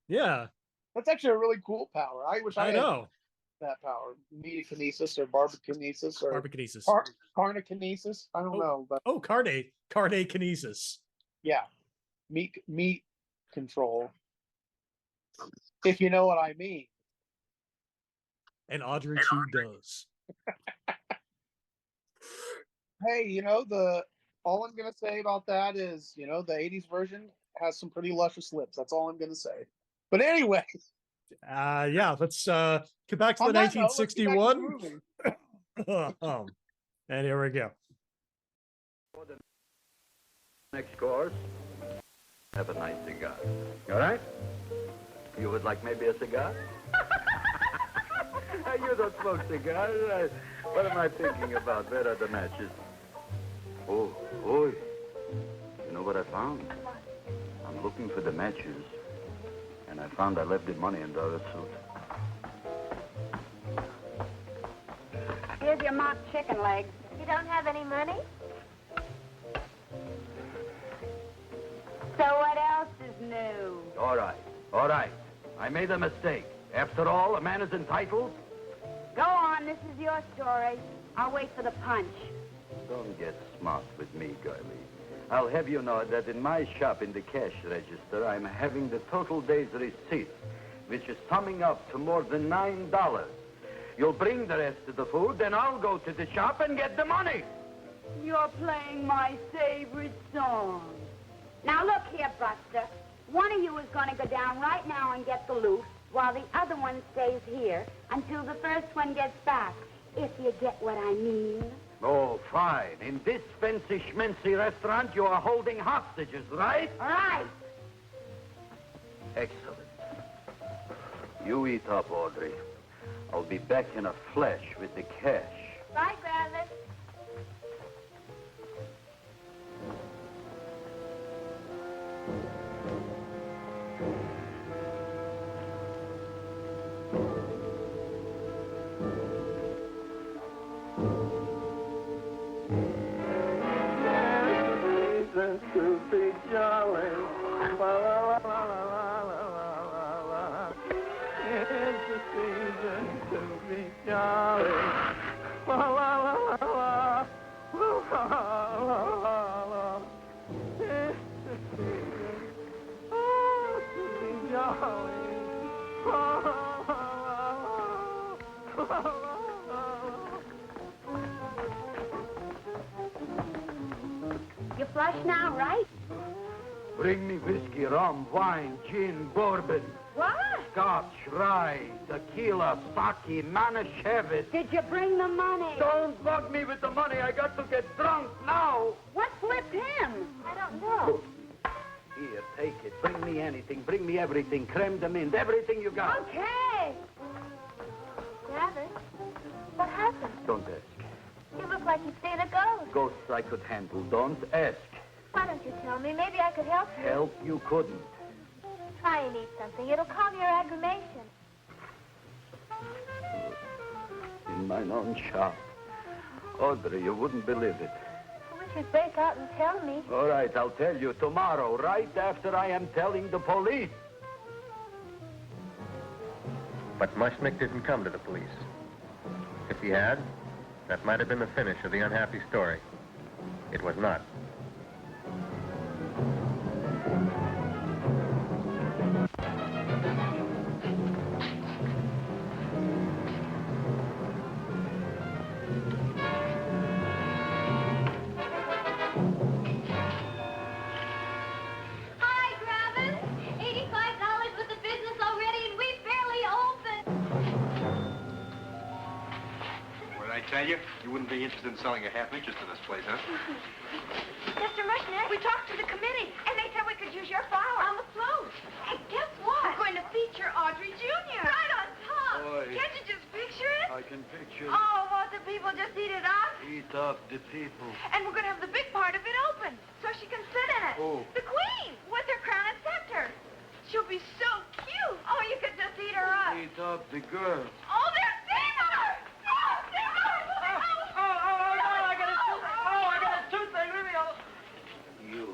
Yeah. That's actually a really cool power. I wish I know had that power. Meatokinesis or barbakinesis or carnokinesis. I don't know. But carnekinesis. Yeah. Meat control. If you know what I mean. And Audrey Jr does. Hey, all I'm gonna say about that is, the 80s version has some pretty luscious lips. That's all I'm gonna say. But anyway. Let's get back to the 1961. And here we go. Next course, have a nice cigar. All right? You would like maybe a cigar? You don't smoke cigars. What am I thinking about? Where are the matches? Oh, you know what I found? I'm looking for the matches. And I found I left the money in the other suit. Here's your mock chicken legs. You don't have any money? So what else is new? All right. I made a mistake. After all, a man is entitled. Go on, this is your story. I'll wait for the punch. Don't get smart with me, girlie. I'll have you know that in my shop in the cash register, I'm having the total day's receipt, which is summing up to more than $9. You'll bring the rest of the food, then I'll go to the shop and get the money. You're playing my favorite song. Now look here, Buster. One of you is going to go down right now and get the loot, while the other one stays here until the first one gets back, if you get what I mean. Oh, fine. In this fancy schmancy restaurant, you are holding hostages, right? Right. Excellent. You eat up, Audrey. I'll be back in a flash with the cash. Bye, Gavin. jolly. La la la la la. La la la la. Oh, to be jolly. La la la la. La la la. You flush now, right? Bring me whiskey, rum, wine, gin, bourbon. What? Scotch, rye, tequila, sake, Manischewitz. Did you bring the money? Don't bug me with the money. I got to get drunk now. What flipped him? I don't know. Here, take it. Bring me anything. Bring me everything. Creme de menthe, everything you got. Okay. Gavin, what happened? Don't ask. You look like you've seen a ghost. Ghosts I could handle. Don't ask. Why don't you tell me? Maybe I could help you. Help you couldn't. Try and eat something. It'll calm your aggravation. In my own shop. Audrey, you wouldn't believe it. I wish you'd break out and tell me. All right, I'll tell you tomorrow, right after I am telling the police. But Mushnick didn't come to the police. If he had, that might have been the finish of the unhappy story. It was not. Hi, Gavin. $85 with the business already, and we barely opened. What did I tell you? You wouldn't be interested in selling a half interest in this place, huh? Mr. Mushnick, we talked to the committee, and they said we could use your flower on the float. And guess what? We're going to feature Audrey Jr. Right on top. Boy. Can't you just picture it? I can picture Oh, won't the people just eat it up? Eat up the people. And we're going to have the big part of it open, so she can sit in it. Oh. The queen, with her crown and scepter. She'll be so cute. Oh, you could just eat her up. Eat up the girl. Oh, there's Seymour! Oh, Seymour! I got a toothache. Leave me alone. You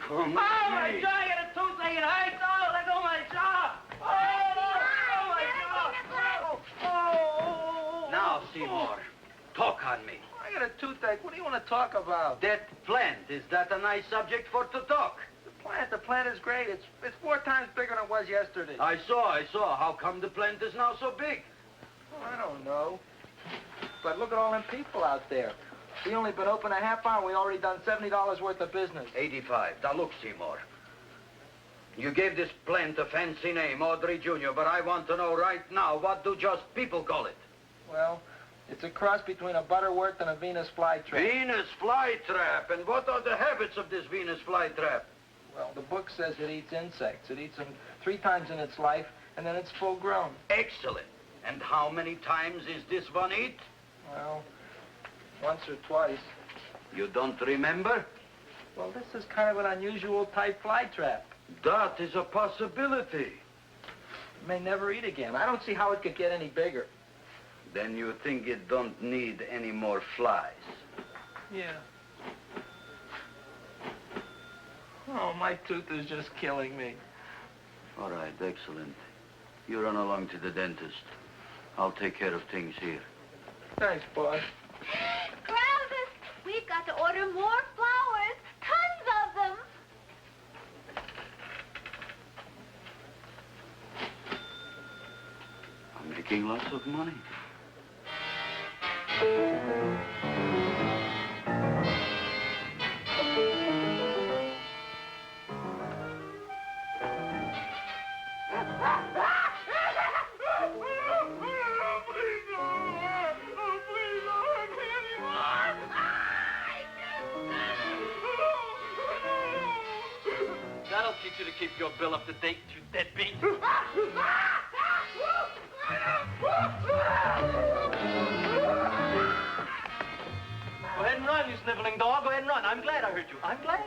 come Oh, with my me. jaw, I got a toothache. It hurts. Oh, let go of my jaw. Oh, my jaw. Oh. Now, Seymour, talk on me. I got a toothache. What do you want to talk about? That plant, is that a nice subject for to talk? The plant is great. It's 4 times bigger than it was yesterday. I saw. How come the plant is now so big? Oh, I don't know. But look at all them people out there. We only been open a half hour. We already done $70 worth of business. 85. Now, look, Seymour. You gave this plant a fancy name, Audrey Jr., but I want to know right now, what do just people call it? Well, it's a cross between a butterworth and a Venus flytrap. Venus flytrap. And what are the habits of this Venus flytrap? Well, the book says it eats insects. It eats them 3 times in its life, and then it's full grown. Excellent. And how many times is this one eat? Well, once or twice. You don't remember? Well, this is kind of an unusual type flytrap. That is a possibility. It may never eat again. I don't see how it could get any bigger. Then you think it don't need any more flies? Yeah. Oh, my tooth is just killing me. All right, excellent. You run along to the dentist. I'll take care of things here. Thanks, boss. Travis, we've got to order more flowers. Tons of them. I'm making lots of money. That'll teach you to keep your bill up to date, you deadbeat. Go ahead and run, you sniveling dog. Go ahead and run. I'm glad I hurt you. I'm glad.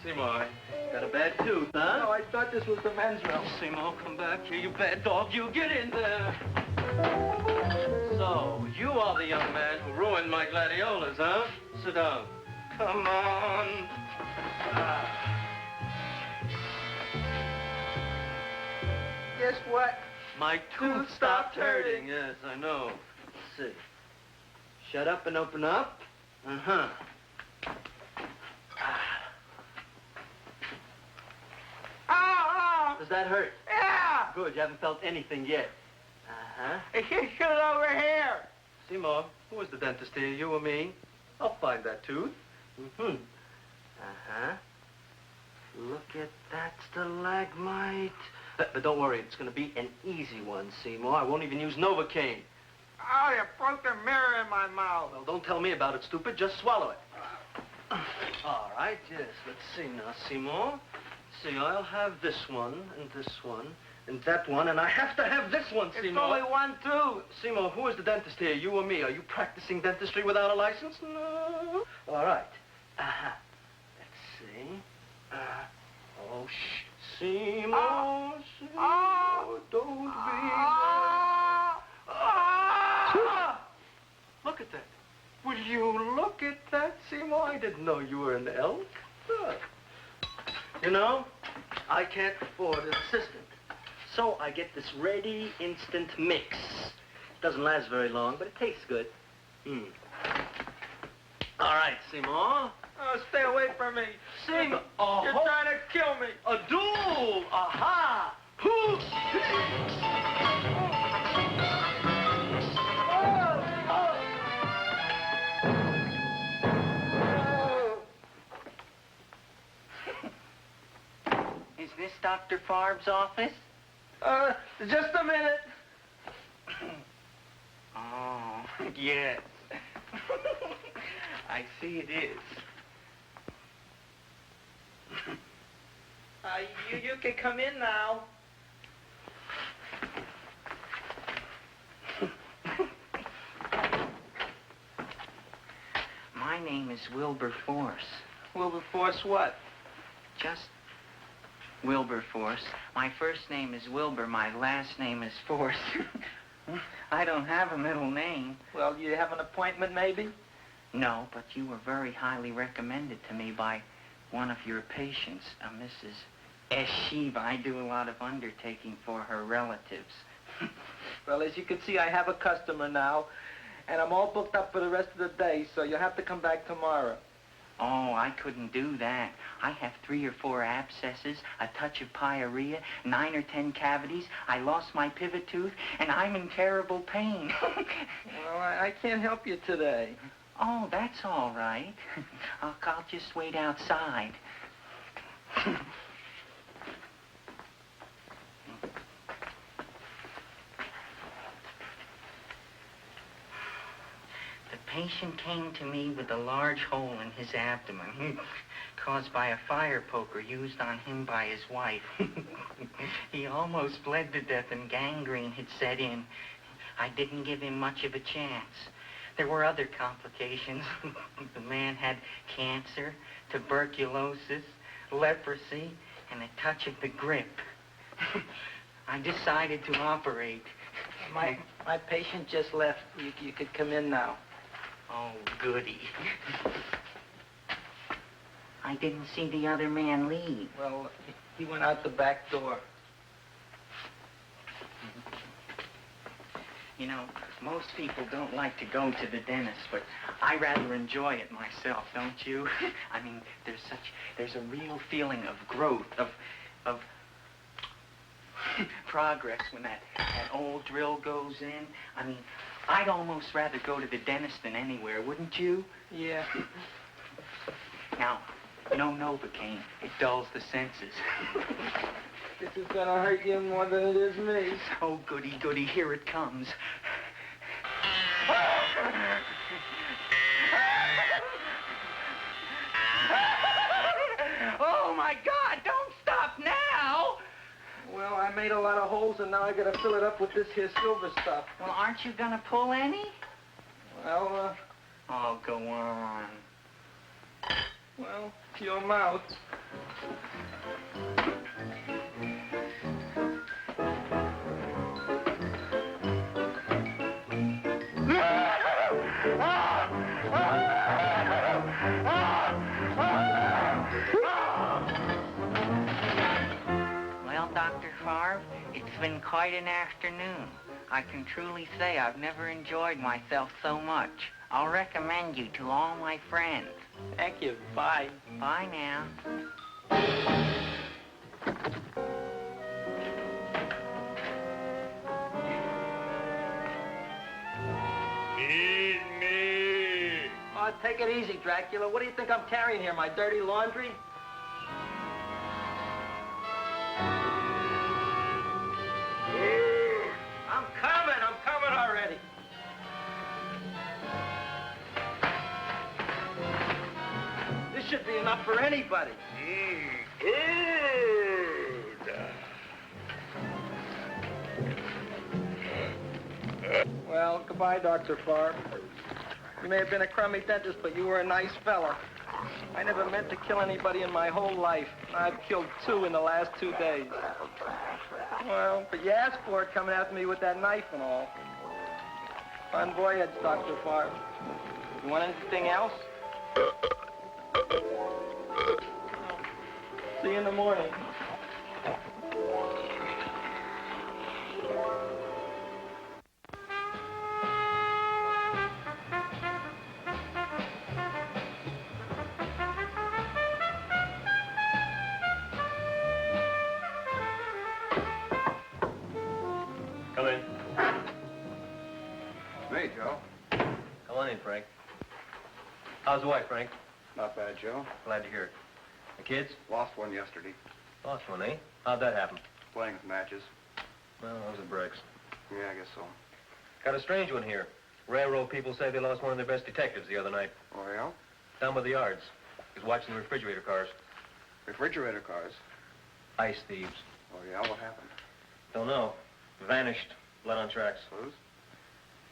Seymour, got a bad tooth, huh? No, I thought this was the men's room. Seymour, come back here, you bad dog. You get in there. So, you are the young man who ruined my gladiolas, huh? Sit down. Come on. Guess what? My tooth stopped hurting. Yes, I know. Let's see. Shut up and open up. Uh-huh. Oh, Does that hurt? yeah! Good, you haven't felt anything yet. Uh-huh. It's just shoot over here. Seymour, who was the dentist here, you or me? I'll find that tooth. Mm-hmm. Uh-huh. Look at that stalagmite. But don't worry, it's going to be an easy one, Seymour. I won't even use Novocaine. Oh, you broke the mirror in my mouth. Well, don't tell me about it, stupid. Just swallow it. All right, yes. Let's see now, Seymour. See, I'll have this one, and that one, and I have to have this one, Seymour. It's only one tooth. Seymour, who is the dentist here, you or me? Are you practicing dentistry without a license? No. All right. Uh-huh. Let's see. Oh, shh. Seymour, Seymour, don't be... Look at that. Will you look at that, Seymour? I didn't know you were an elk. Look. You know, I can't afford an assistant. So I get this ready instant mix. Doesn't last very long, but it tastes good. All right, Seymour. Oh, stay away from me. Seymour. You're trying to kill me. A duel. Aha. Is this Dr. Farb's office? Just a minute. Oh, yes. I see it is. You can come in now. My name is Wilberforce. Wilberforce what? Just Wilberforce. My first name is Wilbur. My last name is Force. I don't have a middle name. Well, you have an appointment, maybe? No, but you were very highly recommended to me by one of your patients, Mrs. Eshiva. I do a lot of undertaking for her relatives. Well, as you can see, I have a customer now, and I'm all booked up for the rest of the day, so you'll have to come back tomorrow. Oh, I couldn't do that. I have 3 or 4 abscesses, a touch of pyorrhea, 9 or 10 cavities. I lost my pivot tooth, and I'm in terrible pain. Well, I can't help you today. Oh, that's all right. I'll just wait outside. The patient came to me with a large hole in his abdomen, caused by a fire poker used on him by his wife. He almost bled to death and gangrene had set in. I didn't give him much of a chance. There were other complications. The man had cancer, tuberculosis, leprosy, and a touch of the grip. I decided to operate. My patient just left. You could come in now. Oh, goody. I didn't see the other man leave. Well, he went out the back door. You know, most people don't like to go to the dentist, but I rather enjoy it myself, don't you? I mean, there's a real feeling of growth, of progress when that old drill goes in. I mean, I'd almost rather go to the dentist than anywhere, wouldn't you? Yeah. Now, no Novocaine. It dulls the senses. This is gonna hurt you more than it is me. Oh, goody, goody, here it comes. Oh, my God, don't stop now! Well, I made a lot of holes, and now I gotta fill it up with this here silver stuff. Well, aren't you gonna pull any? Well, Oh, go on. well, your mouth. Well, Dr. Favre, it's been quite an afternoon. I can truly say I've never enjoyed myself so much. I'll recommend you to all my friends. Thank you. Bye. Bye now. Eat me. Oh, take it easy, Dracula. What do you think I'm carrying here, my dirty laundry? I'm coming already. This should be enough for anybody. Well, goodbye, Dr. Farr. You may have been a crummy dentist, but you were a nice fella. I never meant to kill anybody in my whole life. I've killed 2 in the last 2 days. Well, but you asked for it coming after me with that knife and all. Fun voyage, Dr. Farr. You want anything else? See you in the morning. Come in. Me, Joe. Come on in, Frank. How's the wife, Frank? Not bad, Joe. Glad to hear it. The kids? Lost one yesterday. Lost one, eh? How'd that happen? Playing with matches. Well, those are breaks. Yeah, I guess so. Got a strange one here. Railroad people say they lost one of their best detectives the other night. Oh, yeah? Down by the yards. He was watching the refrigerator cars. Refrigerator cars? Ice thieves. Oh, yeah? What happened? Don't know. Vanished. Blood on tracks. Clues?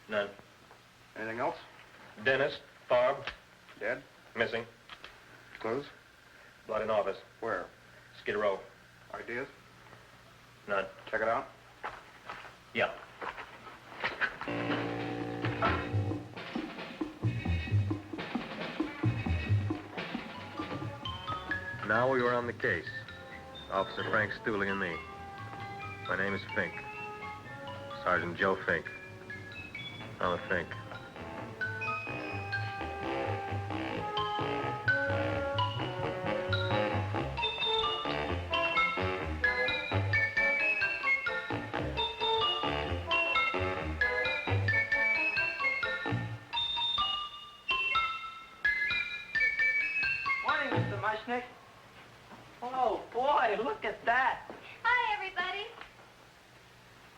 None. Anything else? Dennis. Barb. Dead? Missing. Clues? Blood in office. Where? Skid Row. Ideas? None. Check it out. Yeah. Now we were on the case. Officer Frank Stooley and me. My name is Fink. Sergeant Joe Fink. I'm a Fink. Morning, Mr. Mushnick. Oh, boy, look at that. Hi, everybody.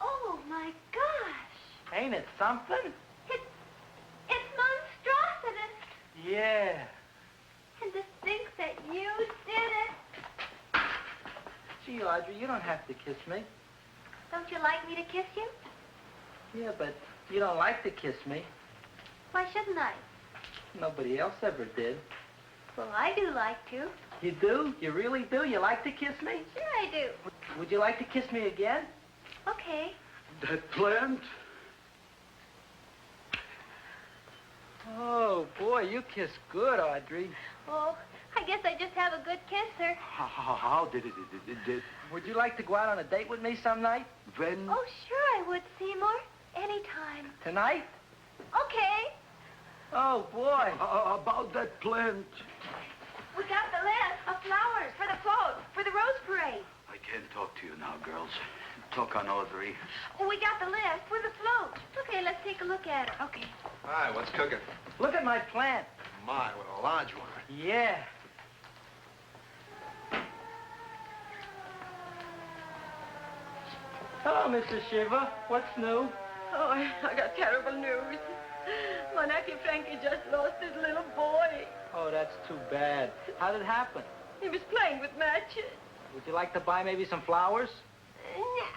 Oh, my gosh. Ain't it something? It's monstrosity. Yeah. And to think that you did it. Gee, Audrey, you don't have to kiss me. Don't you like me to kiss you? Yeah, but you don't like to kiss me. Why shouldn't I? Nobody else ever did. Well, I do like to. You do? You really do? You like to kiss me? Sure I do. Would you like to kiss me again? Okay. That plant? Oh, boy, you kiss good, Audrey. Oh, I guess I just have a good kisser. How did it? Would you like to go out on a date with me some night? When? Oh, sure I would, Seymour. Anytime. Tonight? Okay. Oh, boy. About that plant. We got the list of flowers for the float, for the Rose Parade. I can't talk to you now, girls. Talk on Audrey. We got the list for the float. Okay, let's take a look at it. Okay. Hi, what's cooking? Look at my plant. My, what a large one. Yeah. Hello, Mrs. Shiva. What's new? Oh, I got terrible news. My nephew Frankie just lost his little boy. Oh, that's too bad. How did it happen? He was playing with matches. Would you like to buy maybe some flowers?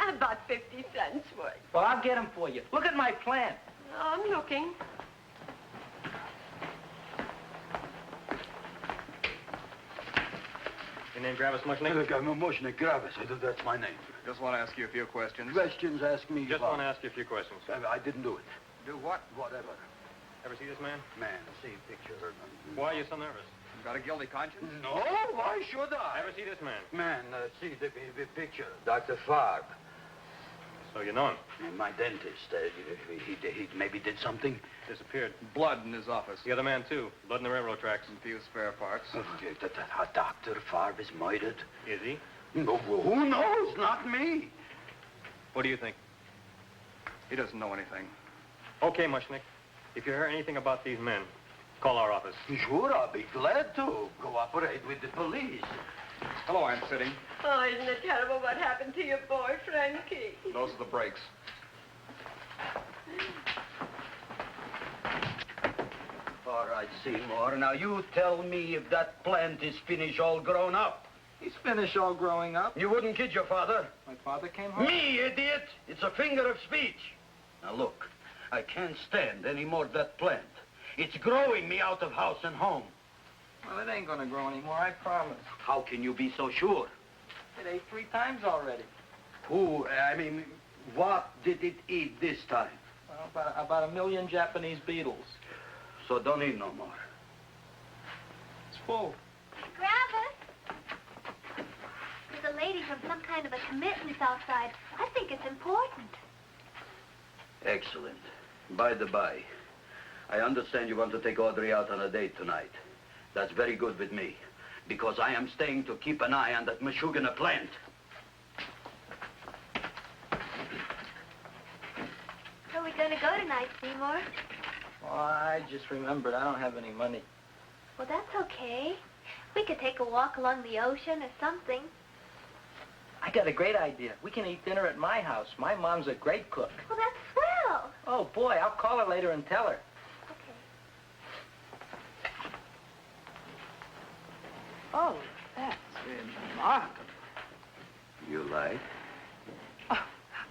About 50 cents worth. Well, I'll get them for you. Look at my plant. I'm looking. Your name Gravis Mushnick? Look, I'm a Mushnick Gravis. That's my name. Just want to ask you a few questions. Questions, ask me. Just want to ask you a few questions. I didn't do it. Do what? Whatever. Ever see this man? Man, see picture. Why are you so nervous? You got a guilty conscience? No, why should I? Ever see this man? Man, see the picture. Dr. Farb. So you know him? My dentist. He maybe did something. Disappeared. Blood in his office. The other man, too. Blood in the railroad tracks. And few spare parts. Dr. Farb is murdered. Is he? No, who knows? Not me. What do you think? He doesn't know anything. Okay, Mushnick. If you hear anything about these men, call our office. Sure, I'll be glad to cooperate with the police. Hello, Aunt Sitting. Oh, isn't it terrible what happened to your boy, Frankie? Those are the brakes. All right, Seymour. Now, you tell me if that plant is finished all grown up. He's finished all growing up. You wouldn't kid your father. My father came home. Me, idiot! It's a figure of speech. Now, look, I can't stand any more of that plant. It's growing me out of house and home. Well, it ain't gonna grow anymore, I promise. How can you be so sure? It ate 3 times already. What did it eat this time? Well, about 1 million Japanese beetles. So don't eat no more. It's full. Gavin! There's a lady from some kind of a commitment outside. I think it's important. Excellent. By the by, I understand you want to take Audrey out on a date tonight. That's very good with me, because I am staying to keep an eye on that Meshuggah plant. Where are we going to go tonight, Seymour? Well, I just remembered I don't have any money. Well, that's okay. We could take a walk along the ocean or something. I got a great idea. We can eat dinner at my house. My mom's a great cook. Well, that's swell. Oh, boy, I'll call her later and tell her. Oh, that's remarkable. You like? Oh,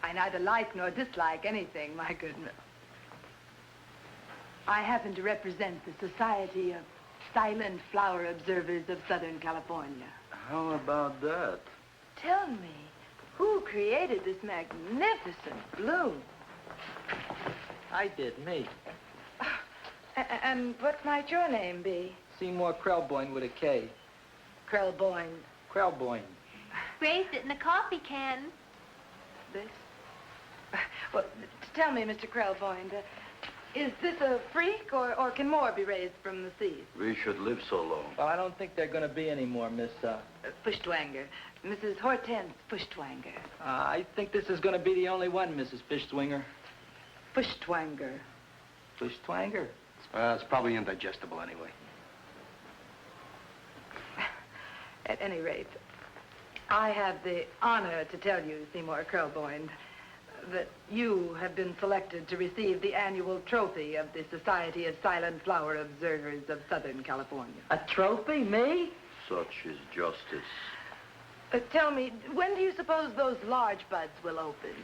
I neither like nor dislike anything, my goodness. I happen to represent the Society of Silent Flower Observers of Southern California. How about that? Tell me, who created this magnificent bloom? I did, me. And what might your name be? Seymour Krelboyne with a K. Krelboyne. Krelboyne. Raised it in a coffee can. This? Well, tell me, Mr. Krelboyne, is this a freak, or can more be raised from the seas? We should live so long. Well, I don't think there are going to be any more, Miss, Fuschtwanger. Mrs. Hortense Fuschtwanger. I think this is going to be the only one, Mrs. Fishswinger. Fuschtwanger. Fuschtwanger? It's probably indigestible anyway. At any rate, I have the honor to tell you, Seymour Krelboyne, that you have been selected to receive the annual trophy of the Society of Silent Flower Observers of Southern California. A trophy? Me? Such is justice. Tell me, when do you suppose those large buds will open?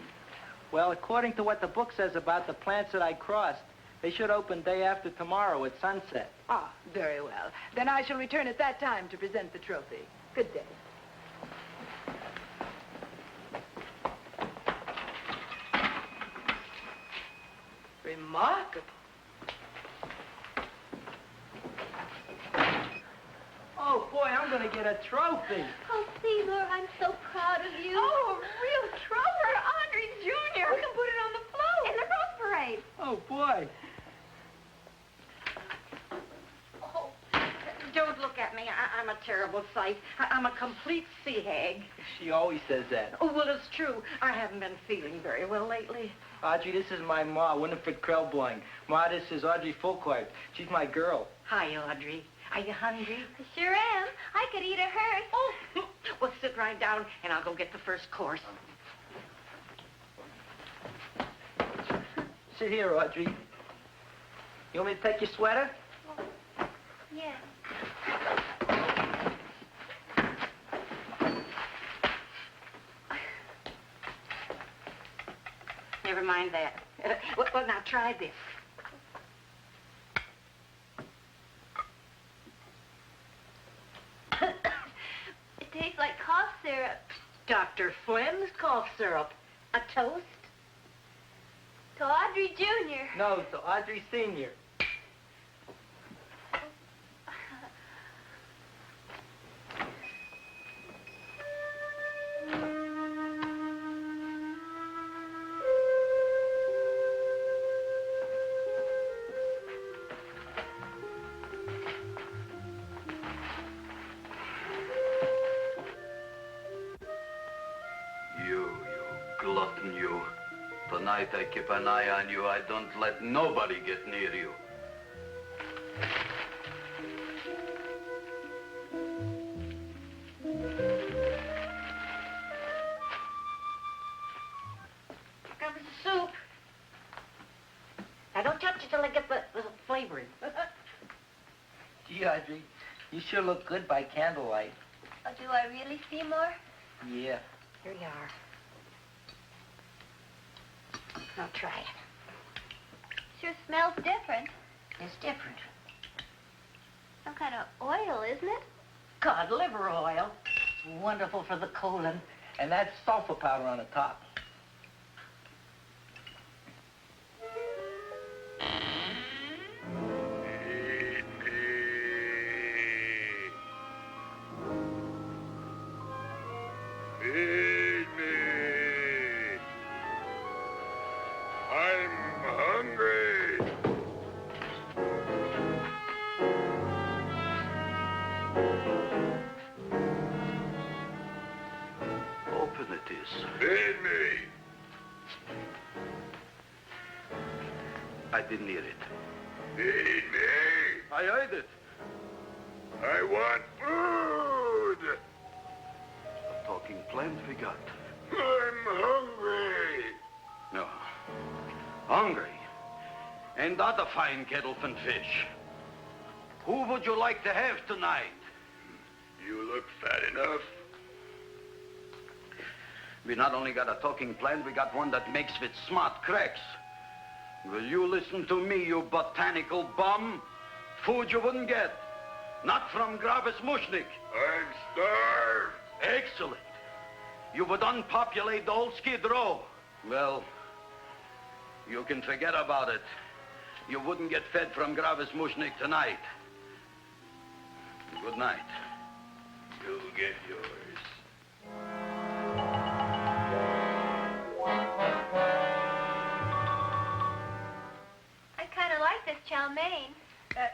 Well, according to what the book says about the plants that I crossed, they should open day after tomorrow at sunset. Ah, very well. Then I shall return at that time to present the trophy. Good day. Remarkable. Oh, boy, I'm going to get a trophy. Oh, Seymour, I'm so proud of you. Oh, a real trophy, Audrey Jr. We can put it on the float. In the Rose Parade. Oh, boy. Oh, don't look at me. I'm a terrible sight. I'm a complete sea hag. She always says that. Oh, well, it's true. I haven't been feeling very well lately. Audrey, this is my ma, Winifred Krelboyne. Ma, this is Audrey Fulcourt. She's my girl. Hi, Audrey. Are you hungry? I sure am. I could eat a hearse. Oh, well, sit right down, and I'll go get the first course. Sit here, Audrey. You want me to take your sweater? Yeah. Never mind that. Well, now try this. It tastes like cough syrup. Dr. Flynn's cough syrup. A toast? To Audrey Jr. No, to Audrey Sr. night I keep an eye on you. I don't let nobody get near you. Comes the soup. Now, don't touch it till I get the flavoring. Gee, Audrey, you sure look good by candlelight. Oh, do I really, Seymour? Yeah. Here you are. Now, try it. Sure smells different. It's different. Some kind of oil, isn't it? Cod liver oil. It's wonderful for the colon. And that's sulfur powder on the top. Feed me. I'm hungry. Open it is. Feed me. I didn't hear it. Feed me. I heard it. I want food. A talking plant we got. I'm hungry. No. Hungry. Ain't that a fine kettle of fish? Who would you like to have tonight? You look fat enough. We not only got a talking plant, we got one that makes with smart cracks. Will you listen to me, you botanical bum? Food you wouldn't get. Not from Gravis Mushnik. I'm starved. Excellent. You would unpopulate the whole Skid Row. Well, you can forget about it. You wouldn't get fed from Gravis Mushnik tonight. Good night. You'll get yours. I kind of like this chow mein.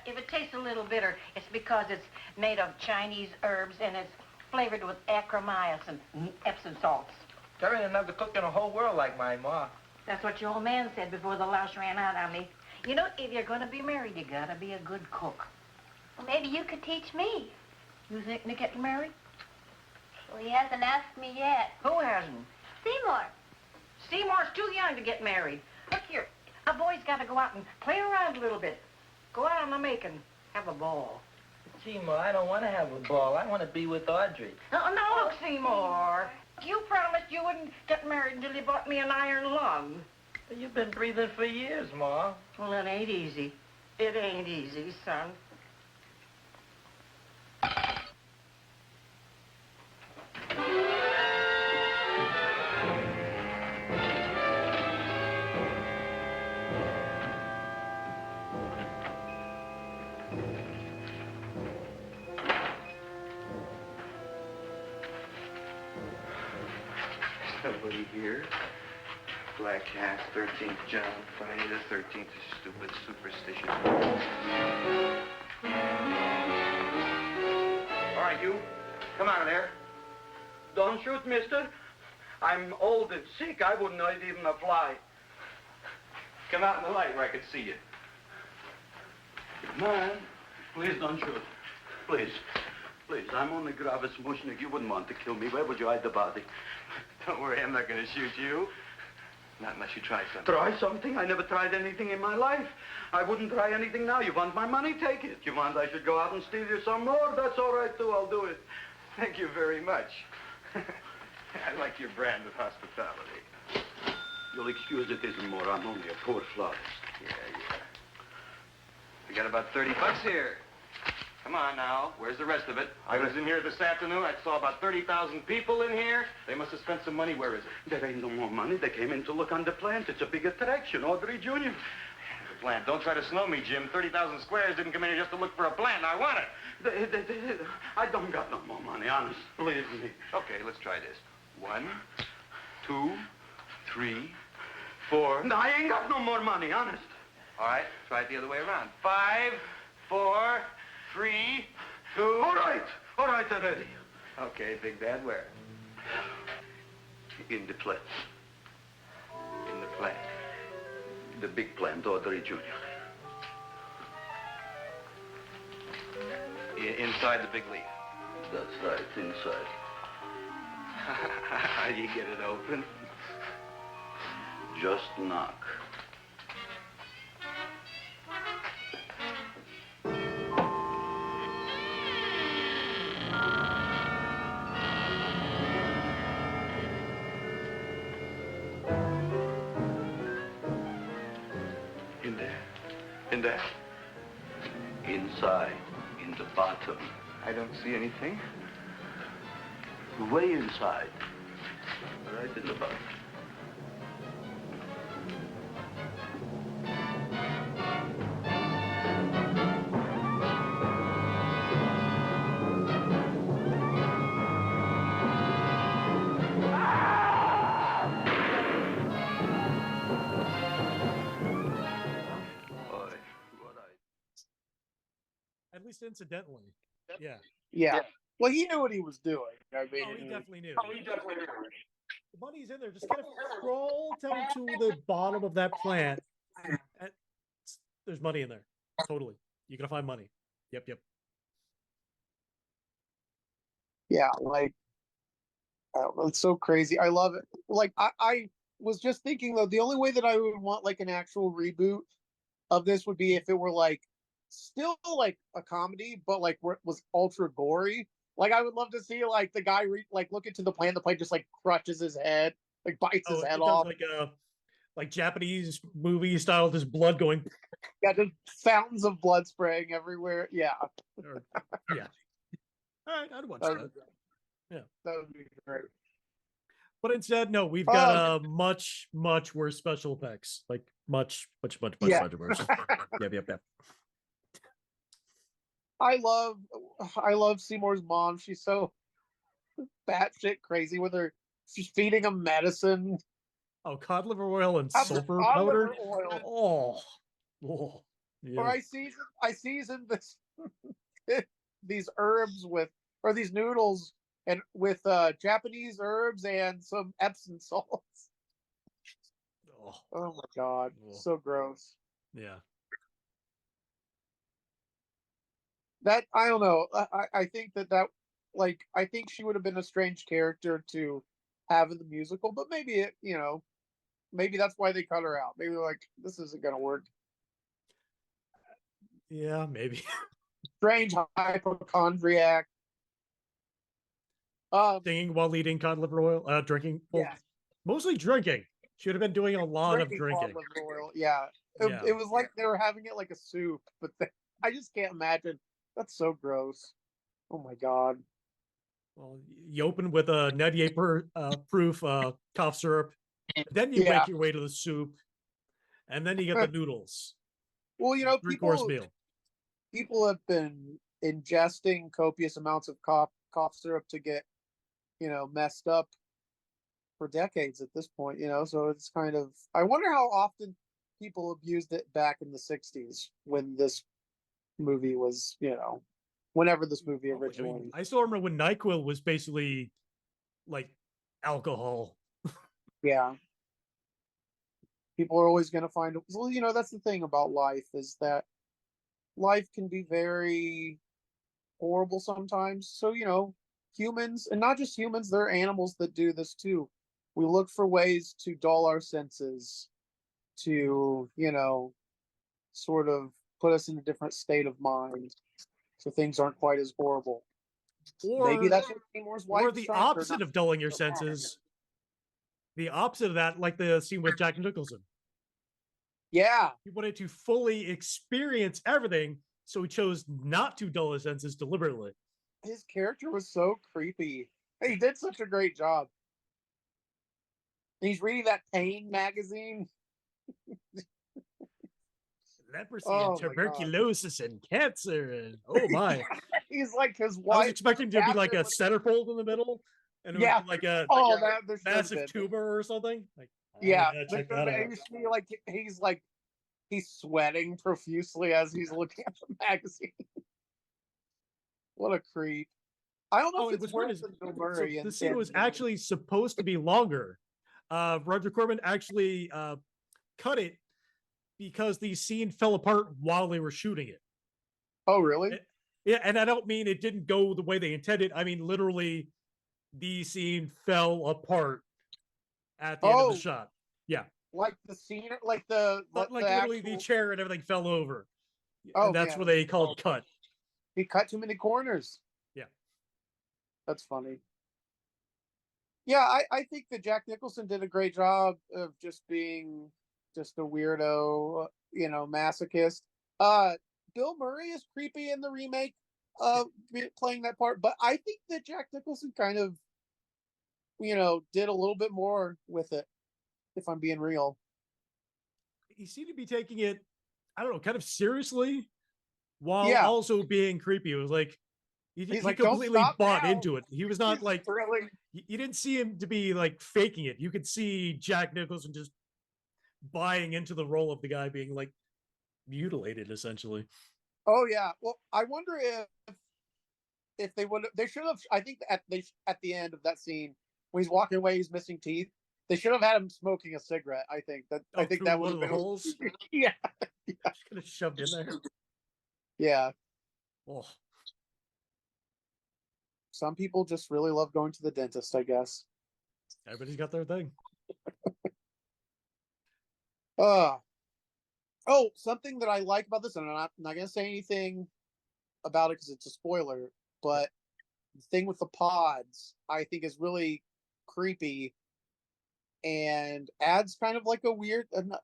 If it tastes a little bitter, it's because it's made of Chinese herbs and it's flavored with acromycin and Epsom salts. There ain't enough to cook in the whole world like my ma. That's what your old man said before the louse ran out on me. You know, if you're going to be married, you got to be a good cook. Well, maybe you could teach me. You think Nick getting married? Well, he hasn't asked me yet. Who hasn't? Seymour. Seymour's too young to get married. Look here, a boy's got to go out and play around a little bit. Go out on the make and have a ball. Seymour, I don't want to have a ball. I want to be with Audrey. No, look, Seymour. You promised you wouldn't get married until you bought me an iron lung. But you've been breathing for years, Ma. Well, it ain't easy. It ain't easy, son. Somebody here? Black Cat, 13th John, Friday the 13th is stupid superstition. All right, you. Come out of there. Don't shoot, mister. I'm old and sick. I wouldn't hurt even a fly. Come out in the light where I can see you. Man, please don't shoot. Please. Please, I'm only Gravis Mushnik. You wouldn't want to kill me. Where would you hide the body? Don't worry, I'm not going to shoot you. Not unless you try something. Try something? I never tried anything in my life. I wouldn't try anything now. You want my money? Take it. You want I should go out and steal you some more? That's all right, too. I'll do it. Thank you very much. I like your brand of hospitality. You'll excuse it isn't more. I'm only a poor florist. Yeah. We got about 30 bucks here. Come on now. Where's the rest of it? I was in here this afternoon. I saw about 30,000 people in here. They must have spent some money. Where is it? There ain't no more money. They came in to look on the plant. It's a big attraction. Audrey Jr. The plant. Don't try to snow me, Jim. 30,000 squares didn't come in here just to look for a plant. I want it. I don't got no more money, honest. Believe me. Okay, let's try this. 1, 2, 3, 4. No, I ain't got no more money, honest. All right, try it the other way around. 5, 4, 3, 2. All right, already. Okay, Big Bad, where? In the plant. In the plant. The big plant, Audrey Jr. Inside the big leaf. That's right, inside. How do you get it open? Just knock. In there. In there. Inside, in the bottom. I don't see anything. Way inside. Right in the bottom. At least incidentally. Yeah. Yeah. Well, he knew what he was doing. I mean, Oh, he definitely knew. The money's in there. Just kind of crawl down to the bottom of that plant. And there's money in there. Totally. You're gonna find money. Yep. Yeah, like it's so crazy. I love it. Like I was just thinking though, the only way that I would want like an actual reboot of this would be if it were like still like a comedy, but like where it was ultra gory. Like I would love to see like the guy like look into the plant, the plane just like crushes his head, like bites his head off. Like Japanese movie style, just blood going. Yeah, just fountains of blood spraying everywhere. Yeah. Yeah. All right, I'd watch that. Yeah, that would be great. But instead, no, we've got much worse special effects. Like much worse. Yep. I love Seymour's mom. She's so batshit crazy with her. She's feeding him medicine. Oh, cod liver oil and sulfur powder. Oil. Oh, yeah. Or I season this these herbs or these noodles and with Japanese herbs and some Epsom salts. Oh my god, so gross. Yeah. That I don't know. I think that like I think she would have been a strange character to have in the musical, but maybe maybe that's why they cut her out. Maybe like this isn't gonna work. Yeah, maybe. Strange hypochondriac. Singing while eating cod liver oil, drinking. Well, yeah. Mostly drinking. She would have been doing a lot of drinking. Cod liver oil. Yeah. It was like they were having it like a soup, but I just can't imagine. That's so gross. Oh my god. Well, you open with a 98 proof cough syrup, then you make your way to the soup, and then you get the noodles. Well, three-course meal. People have been ingesting copious amounts of cough syrup to get, messed up for decades at this point, so it's kind of, I wonder how often people abused it back in the 60s when this movie was, whenever this movie originally. I still remember when NyQuil was basically like alcohol. Yeah. People are always going to find, well, that's the thing about life is that life can be very horrible sometimes. So, humans, and not just humans, there are animals that do this too. We look for ways to dull our senses, to, sort of put us in a different state of mind so things aren't quite as horrible. Or maybe that's what Seymour's wife. Or the opposite of dulling your senses. The opposite of that, like the scene with Jack Nicholson. Yeah. He wanted to fully experience everything, so he chose not to dull his senses deliberately. His character was so creepy. He did such a great job. He's reading that Pain magazine. Leprosy and tuberculosis and cancer and oh my. He's like his wife. I was expecting to be like a centerfold in the middle, and it was like a massive tumor or something. Like he's sweating profusely as he's looking at the magazine. What a creep! I don't know if it's worse than Bill Murray. So the scene was actually supposed to be longer. Roger Corman actually cut it because the scene fell apart while they were shooting it. Oh, really? Yeah, and I don't mean it didn't go the way they intended. I mean, literally, the scene fell apart at the end of the shot. Yeah. Like the scene, like the literally the chair and everything fell over. Oh, and that's man. what they called cut. He cut too many corners. Yeah. That's funny. Yeah, I think that Jack Nicholson did a great job of just being just a weirdo, masochist. Bill Murray is creepy in the remake, playing that part, but I think that Jack Nicholson kind of, did a little bit more with it, if I'm being real. He seemed to be taking it, I don't know, kind of seriously, while Yeah. also being creepy. It was like he like, completely "Don't stop bought now." into it. He was not He's like thrilling. you didn't see him to be like faking it. You could see Jack Nicholson just buying into the role of the guy being like mutilated, essentially. Oh yeah. Well, I wonder if they should have. I think at the end of that scene when he's walking away, he's missing teeth. They should have had him smoking a cigarette. I think that through would one have of the been holes. Yeah. Just gonna shoved in there. Yeah. Oh. Some people just really love going to the dentist, I guess. Everybody's got their thing. Something that I like about this, and I'm not going to say anything about it because it's a spoiler, but the thing with the pods, I think, is really creepy and adds kind of like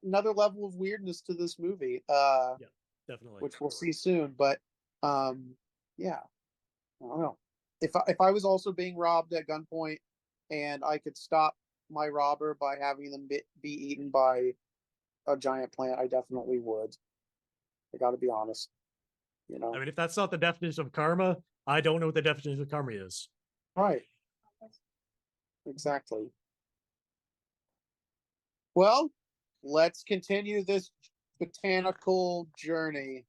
another level of weirdness to this movie. Yeah, definitely. Which we'll see soon, but yeah, I don't know. If I was also being robbed at gunpoint and I could stop my robber by having them be eaten by a giant plant, I definitely would. I got to be honest. I mean, if that's not the definition of karma, I don't know what the definition of karma is. Right. Exactly. Well, let's continue this botanical journey.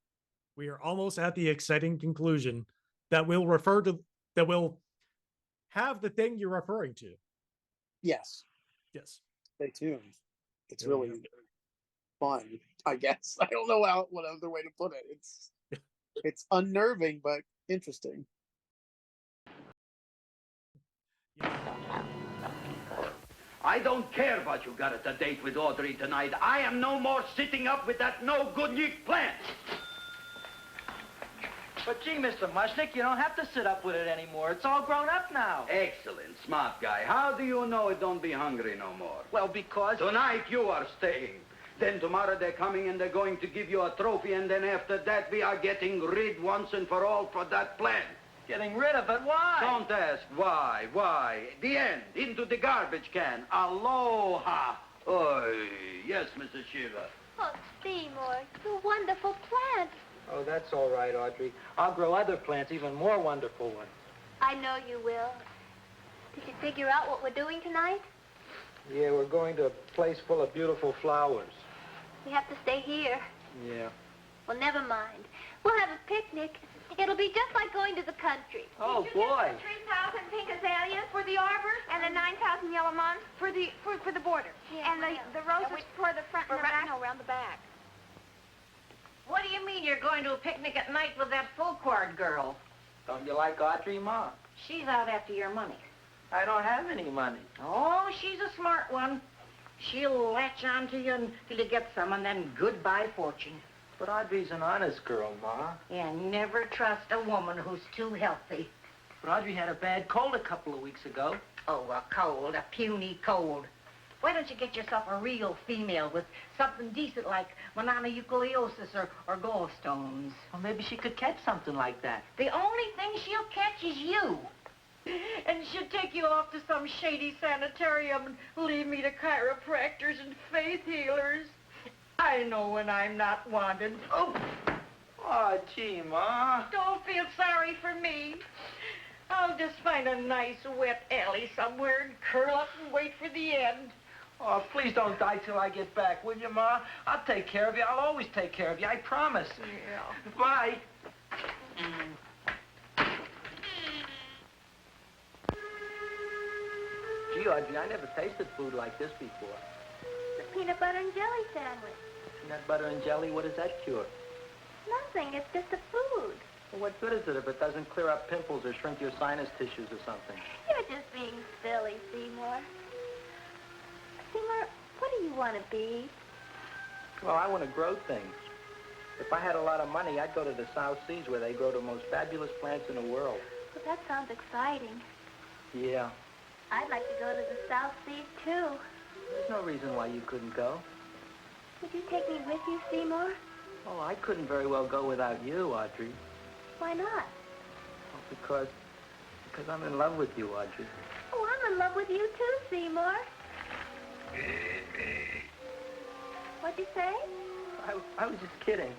We are almost at the exciting conclusion that will have the thing you're referring to. Yes. Yes. Stay tuned. It's really fun, I guess. I don't know what other way to put it. It's unnerving but interesting. I don't care what you got at the date with Audrey tonight. I am no more sitting up with that no-good Nick plant. But gee, Mr. Mushnick, you don't have to sit up with it anymore. It's all grown up now. Excellent, smart guy. How do you know it don't be hungry no more? Well, because... Tonight you are staying. Then tomorrow they're coming and they're going to give you a trophy, and then after that we are getting rid once and for all for that plant. Getting rid of it? Why? Don't ask why. Why? The end. Into the garbage can. Aloha. Oy. Yes, Mrs. Shiva. Oh, Seymour, you wonderful plant. Oh, that's all right, Audrey. I'll grow other plants, even more wonderful ones. I know you will. Did you figure out what we're doing tonight? Yeah, we're going to a place full of beautiful flowers. We have to stay here. Yeah. Well, never mind. We'll have a picnic. It'll be just like going to the country. Oh, boy. 3,000 pink azaleas for the arbor, and the 9,000 yellow mums for the border. Yeah, and the roses for the front and the back. No, around the back. What do you mean you're going to a picnic at night with that full-quart girl? Don't you like Audrey, Ma? She's out after your money. I don't have any money. Oh, she's a smart one. She'll latch on to you until you get some, and then goodbye fortune. But Audrey's an honest girl, Ma. And never trust a woman who's too healthy. But Audrey had a bad cold a couple of weeks ago. Oh, a cold, a puny cold. Why don't you get yourself a real female with something decent like mononucleosis or gallstones? Well, maybe she could catch something like that. The only thing she'll catch is you. And she'll take you off to some shady sanitarium and leave me to chiropractors and faith healers. I know when I'm not wanted. Oh, gee, Ma. Don't feel sorry for me. I'll just find a nice wet alley somewhere and curl up and wait for the end. Oh, please don't die till I get back, will you, Ma? I'll take care of you. I'll always take care of you. I promise. Yeah. Bye. Gee, Audrey, I never tasted food like this before. The peanut butter and jelly sandwich. Peanut butter and jelly, what does that cure? Nothing. It's just a food. Well, what good is it if it doesn't clear up pimples or shrink your sinus tissues or something? You're just being silly, Seymour. Seymour, what do you want to be? Well, I want to grow things. If I had a lot of money, I'd go to the South Seas where they grow the most fabulous plants in the world. Well, that sounds exciting. Yeah. I'd like to go to the South Seas, too. There's no reason why you couldn't go. Would you take me with you, Seymour? Oh, I couldn't very well go without you, Audrey. Why not? Well, because I'm in love with you, Audrey. Oh, I'm in love with you, too, Seymour. What'd you say? I was just kidding.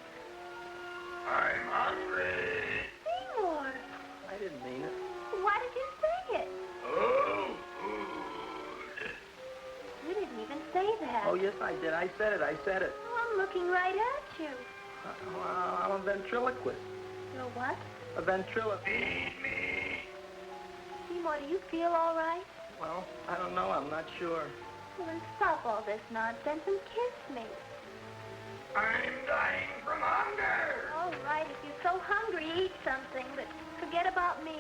I'm hungry. Seymour. I didn't mean it. Why did you say it? Oh, food. You didn't even say that. Oh, yes, I did. I said it. Oh, I'm looking right at you. I'm a ventriloquist. You're what? A ventriloquist. Feed me. Seymour, do you feel all right? Well, I don't know. I'm not sure. Well, then stop all this nonsense and kiss me. I'm dying from hunger. All right, if you're so hungry, eat something, but forget about me.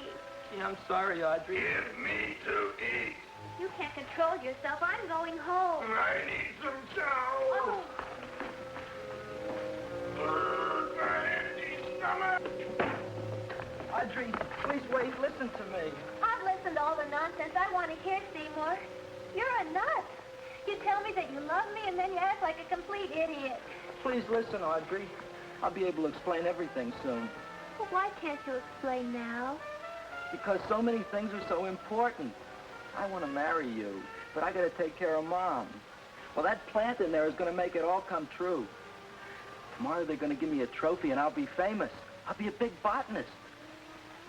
Gee, I'm sorry, Audrey. Give me to eat. You can't control yourself. I'm going home. I need some chow. Oh. My empty stomach. Audrey, please wait. Listen to me. I've listened to all the nonsense I want to hear, Seymour. You're a nut. You tell me that you love me, and then you act like a complete idiot. Please listen, Audrey. I'll be able to explain everything soon. Well, why can't you explain now? Because so many things are so important. I want to marry you, but I got to take care of Mom. Well, that plant in there is going to make it all come true. Tomorrow they're going to give me a trophy, and I'll be famous. I'll be a big botanist.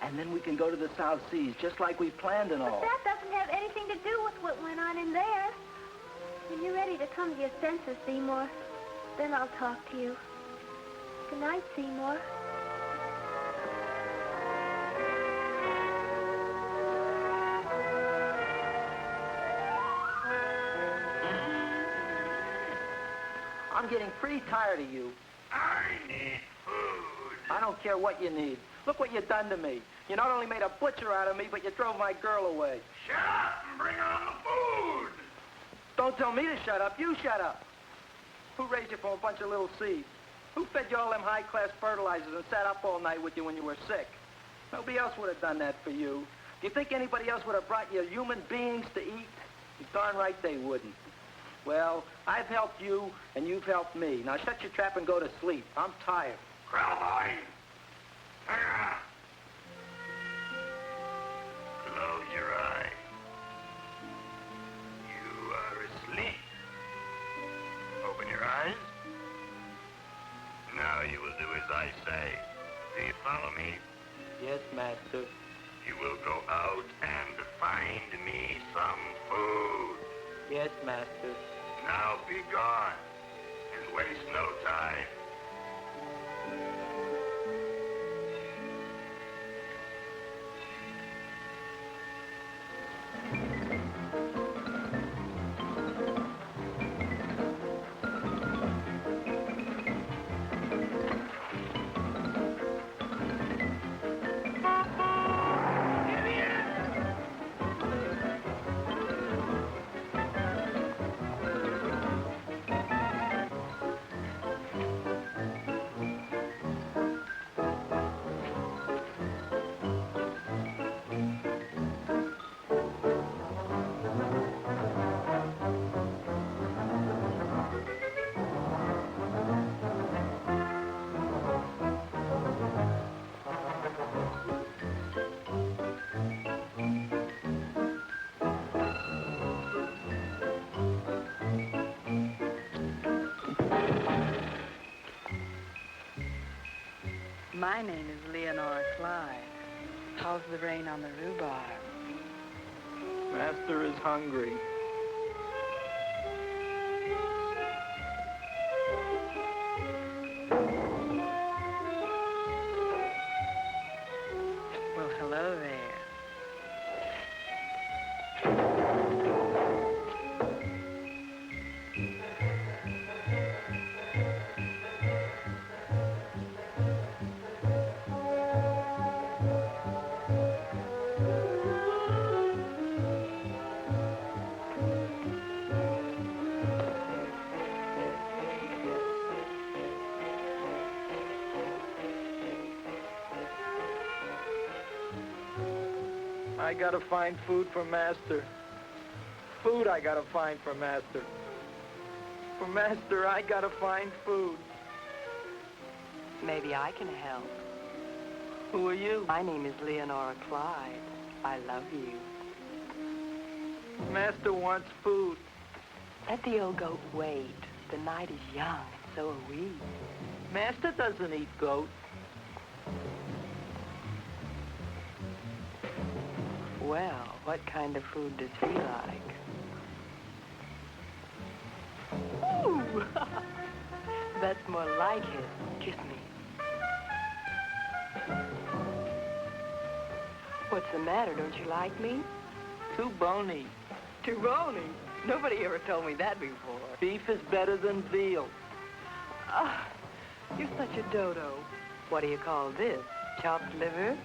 And then we can go to the South Seas, just like we planned and all. But that doesn't have anything to do with what went on in there. When you're ready to come to your senses, Seymour, then I'll talk to you. Good night, Seymour. I'm getting pretty tired of you. I need food. I don't care what you need. Look what you've done to me. You not only made a butcher out of me, but you drove my girl away. Shut up and bring on the food. Don't tell me to shut up. You shut up. Who raised you from a bunch of little seeds? Who fed you all them high-class fertilizers and sat up all night with you when you were sick? Nobody else would have done that for you. Do you think anybody else would have brought you human beings to eat? You're darn right they wouldn't. Well, I've helped you, and you've helped me. Now shut your trap and go to sleep. I'm tired. Crawboy. Close your eyes. You are asleep. Open your eyes. Now you will do as I say. Do you follow me? Yes, Master. You will go out and find me some food. Yes, Master. Now be gone and waste no time. My name is Leonora Clyde. How's the rain on the rhubarb? Master is hungry. Well, hello there. I gotta find food for Master. Food I gotta find for Master. For Master, I gotta find food. Maybe I can help. Who are you? My name is Leonora Clyde. I love you. Master wants food. Let the old goat wait. The night is young, and so are we. Master doesn't eat goat. Well, what kind of food does he like? Ooh! That's more like it. Kiss me. What's the matter? Don't you like me? Too bony. Too bony? Nobody ever told me that before. Beef is better than veal. Ah, you're such a dodo. What do you call this? Chopped liver?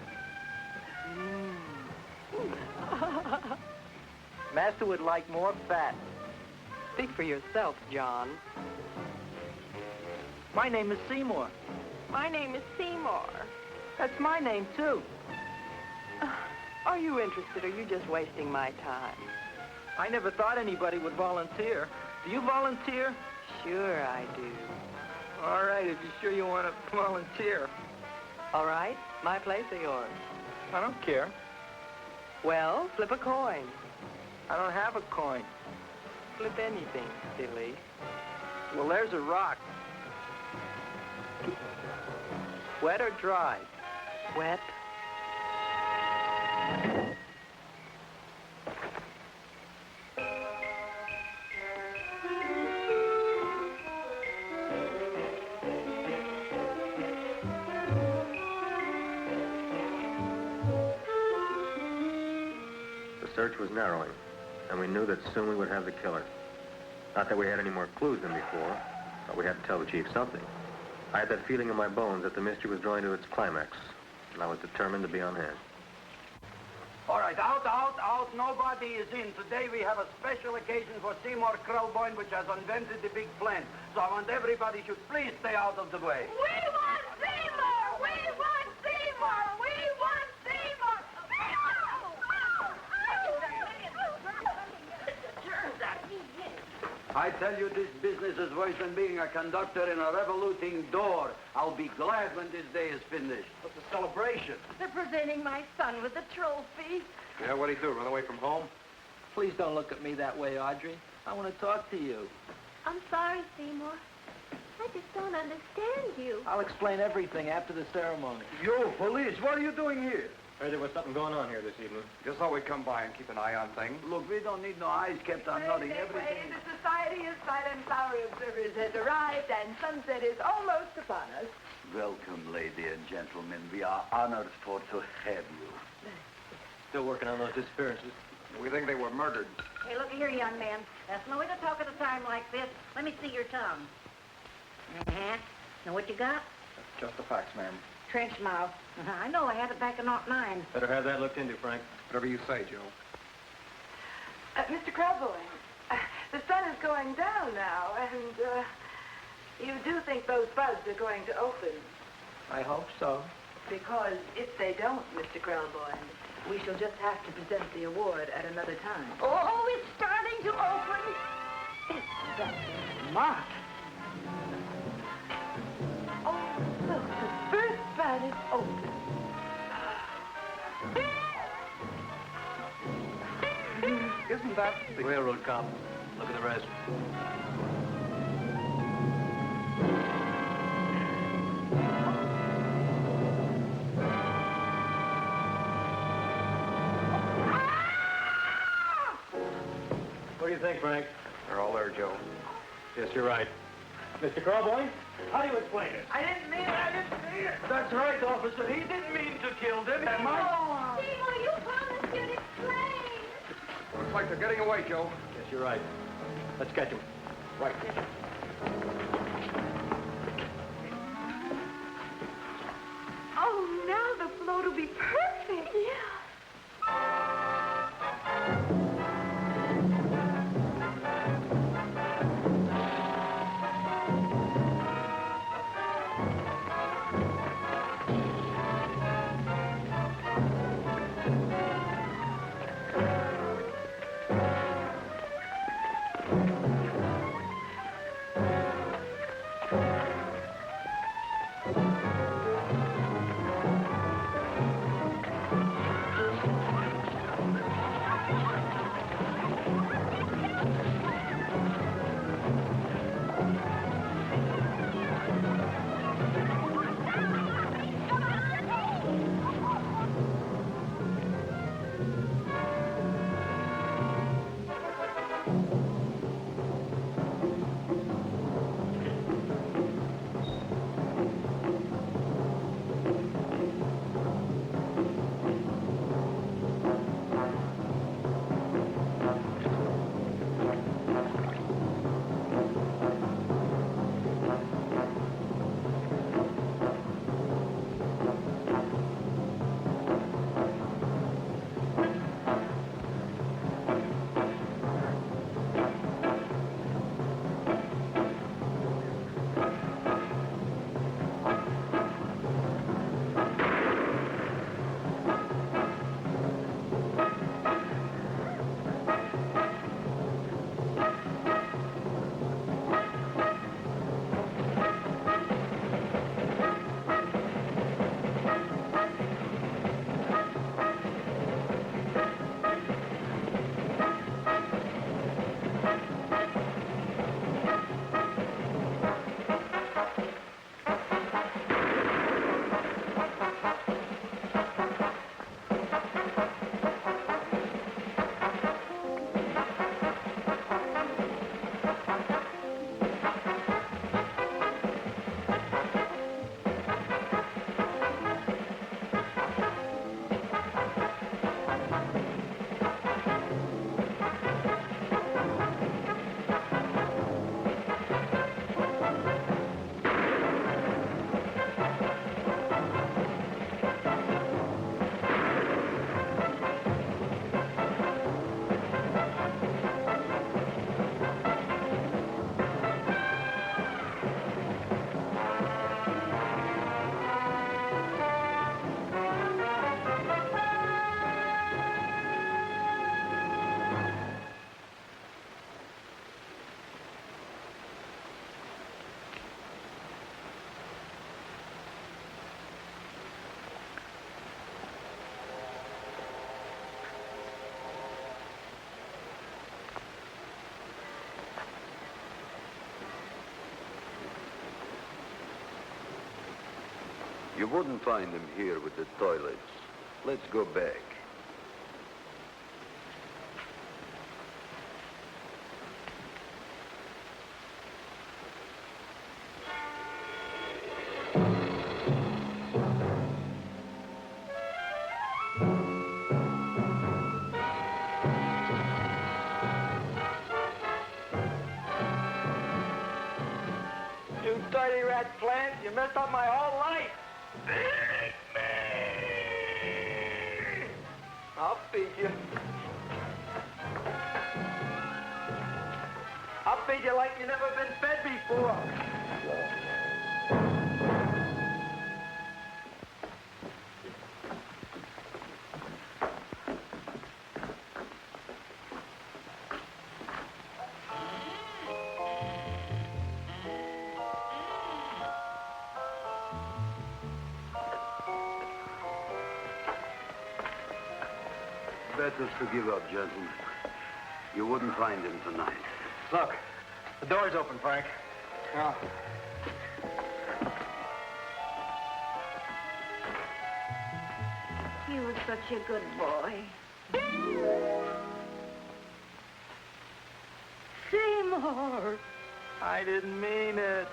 Master would like more fat. Speak for yourself, John. My name is Seymour. My name is Seymour. That's my name, too. Are you interested, or are you just wasting my time? I never thought anybody would volunteer. Do you volunteer? Sure I do. All right, if you're sure you want to volunteer. All right, my place or yours? I don't care. Well, flip a coin. I don't have a coin. Flip anything, silly. Well, there's a rock. Wet or dry? Wet. The search was narrowing, and we knew that soon we would have the killer. Not that we had any more clues than before, but we had to tell the chief something. I had that feeling in my bones that the mystery was drawing to its climax, and I was determined to be on hand. All right, out. Nobody is in. Today we have a special occasion for Seymour Krelboyne, which has invented the big plan. So I want everybody should please stay out of the way. We want Seymour! We want Seymour! We want Seymour! I tell you, this business is worse than being a conductor in a revoluting door. I'll be glad when this day is finished. What's the celebration? They're presenting my son with a trophy. Yeah, what'd he do, run away from home? Please don't look at me that way, Audrey. I want to talk to you. I'm sorry, Seymour. I just don't understand you. I'll explain everything after the ceremony. You, police, what are you doing here? Heard there was something going on here this evening. Just thought we'd come by and keep an eye on things. Look, we don't need no eyes kept on nothing. Everything. The Society of Silent Flower Observers has arrived, and sunset is almost upon us. Welcome, lady and gentlemen. We are honored for to have you. Still working on those disappearances. We think they were murdered. Hey, look here, young man. That's no way to talk at a time like this. Let me see your tongue. Uh-huh. Now, what you got? Just the facts, ma'am. Trench mouth. I know. I had it back in '09. Better have that looked into, Frank. Whatever you say, Joe. Mr. Krelboyne, the sun is going down now, and you do think those buds are going to open? I hope so. Because if they don't, Mr. Krelboyne, we shall just have to present the award at another time. Oh, it's starting to open. That's smart. Oh, look, the first bud is open. Isn't that the railroad cop? Look at the rest. What do you think, Frank? They're all there, Joe. Yes, you're right. Mr. Krelboyne, how do you explain it? I didn't mean it. That's right, officer. He didn't mean to kill them. Am I? Seymour, you promised you'd explain. Looks like they're getting away, Joe. Yes, you're right. Let's catch him. Right. Oh, now the float will be perfect. Yeah. You wouldn't find him here with the toilets. Let's go back. You dirty rat plant, you messed up my whole life. I'll feed you. I'll feed you like you've never been fed before. Better to give up, gentlemen. You wouldn't find him tonight. Look, the door's open, Frank. Yeah. You were such a good boy. Seymour! I didn't mean it.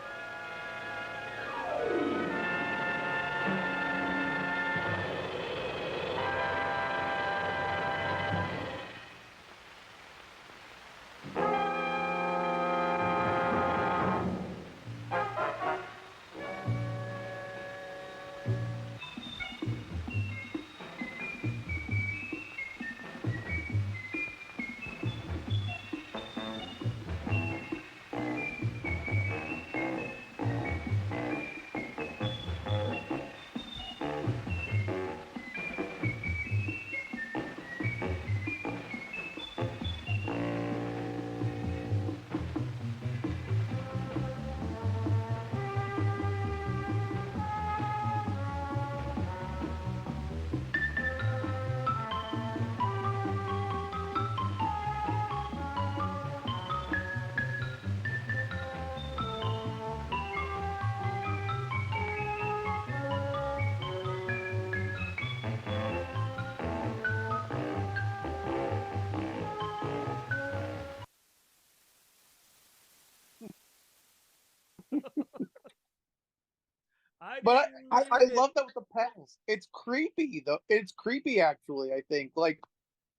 But I love that with the past. It's creepy though. It's creepy actually, I think. Like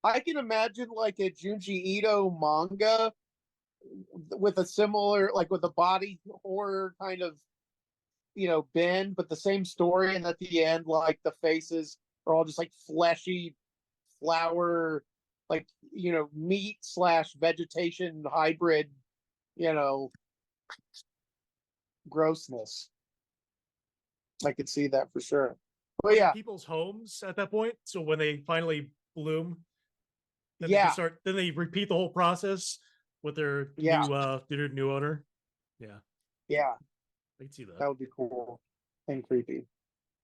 I can imagine like a Junji Ito manga with a similar like with a body horror kind of bend, but the same story, and at the end, like the faces are all just like fleshy flower, like meat slash vegetation hybrid, you know, grossness. I could see that for sure. But yeah, people's homes at that point. So when they finally bloom, then yeah, then they repeat the whole process with their new owner. Yeah, yeah, I can see that. That would be cool and creepy.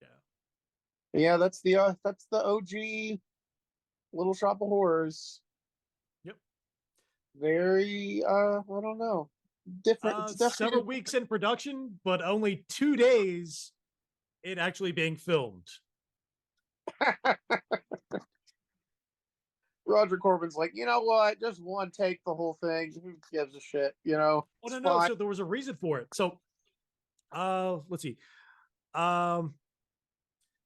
Yeah, yeah, that's the OG Little Shop of Horrors. Yep. Very I don't know, different. It's several weeks in production, but only 2 days it actually being filmed. Roger Corbin's like, you know what? Just one take the whole thing. Who gives a shit? Oh no. So there was a reason for it. So, let's see. It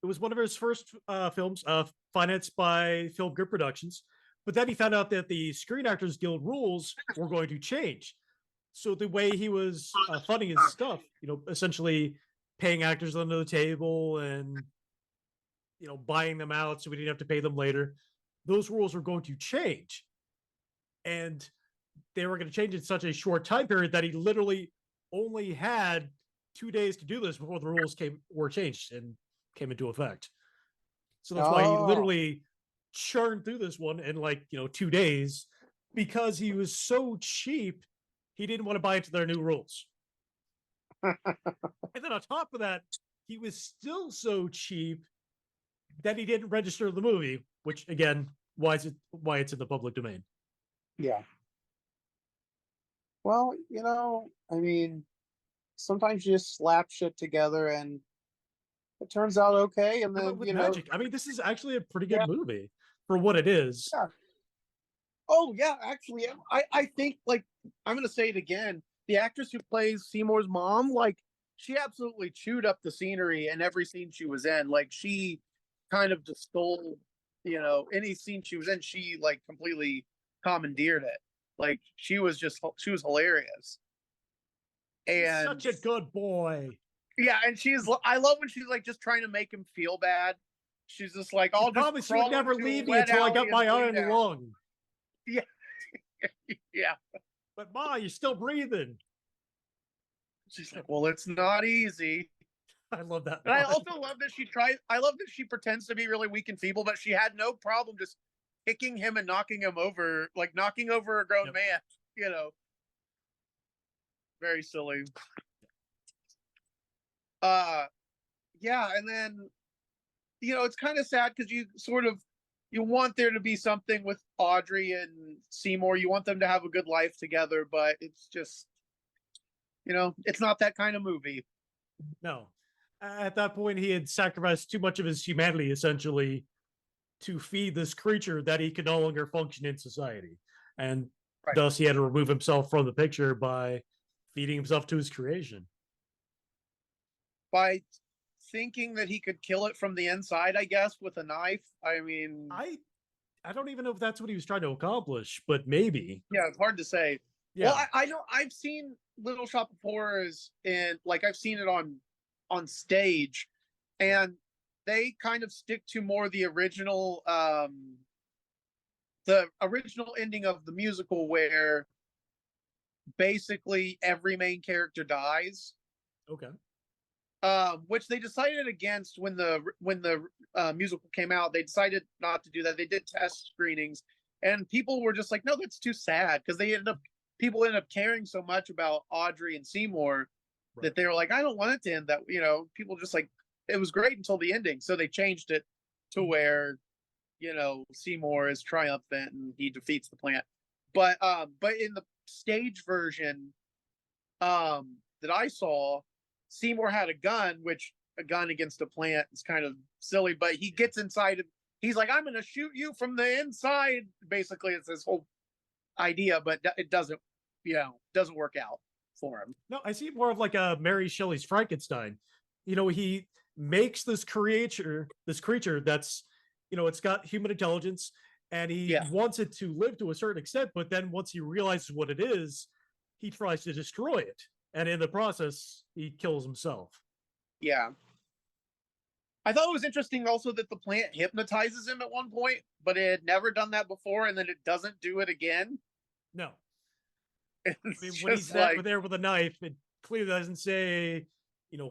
was one of his first films, financed by Film Grip Productions. But then he found out that the Screen Actors Guild rules were going to change. So the way he was funding his stuff, essentially paying actors under the table and buying them out so we didn't have to pay them later, those rules were going to change. And they were going to change in such a short time period that he literally only had 2 days to do this before the rules were changed and came into effect. So that's why he literally churned through this one in 2 days, because he was so cheap, he didn't want to buy into their new rules. And then on top of that, he was still so cheap that he didn't register the movie, which again, why it's in the public domain. Yeah. Well, I mean, sometimes you just slap shit together and it turns out okay, and How then about with magic? I mean, this is actually a pretty good Yeah. movie for what it is. Yeah. Oh yeah, actually, I think like I'm gonna say it again. The actress who plays Seymour's mom, like she absolutely chewed up the scenery in every scene she was in. Like she kind of just stole, any scene she was in, she like completely commandeered it. Like she was hilarious. He's And such a good boy. yeah, and I love when she's like just trying to make him feel bad. She's just like, I'll just Promise you would crawl never into a leave me wet until I alley got and my lay iron down. lung. Yeah. Yeah. But Ma, you're still breathing. She's like, well, it's not easy. I love that. And I also love that I love that she pretends to be really weak and feeble, but she had no problem just kicking him and knocking him over, like knocking over a grown man, Very silly. Yeah, and then, it's kind of sad because you want there to be something with Audrey and Seymour. You want them to have a good life together, but it's just, it's not that kind of movie. No. At that point, he had sacrificed too much of his humanity, essentially, to feed this creature that he could no longer function in society. And thus, he had to remove himself from the picture by feeding himself to his creation. By thinking that he could kill it from the inside, I guess, with a knife. I mean, I don't even know if that's what he was trying to accomplish, but maybe. Yeah, it's hard to say. Yeah. Well, I know I've seen Little Shop of Horrors, and like I've seen it on stage, and they kind of stick to more the original ending of the musical, where basically every main character dies. Okay. Which they decided against when the musical came out. They decided not to do that. They did test screenings, and people were just like, "No, that's too sad," because people ended up caring so much about Audrey and Seymour that they were like, "I don't want it to end that." People just like, it was great until the ending, so they changed it to where Seymour is triumphant and he defeats the plant. But in the stage version that I saw, Seymour had a gun, which a gun against a plant is kind of silly, but he gets inside. He's like, I'm going to shoot you from the inside. Basically, it's this whole idea, but it doesn't work out for him. No, I see it more of like a Mary Shelley's Frankenstein. He makes this creature that's, it's got human intelligence, and he wants it to live to a certain extent, but then once he realizes what it is, he tries to destroy it. And in the process, he kills himself. Yeah. I thought it was interesting also that the plant hypnotizes him at one point, but it had never done that before, and then it doesn't do it again. No. When he's there with a knife, it clearly doesn't say,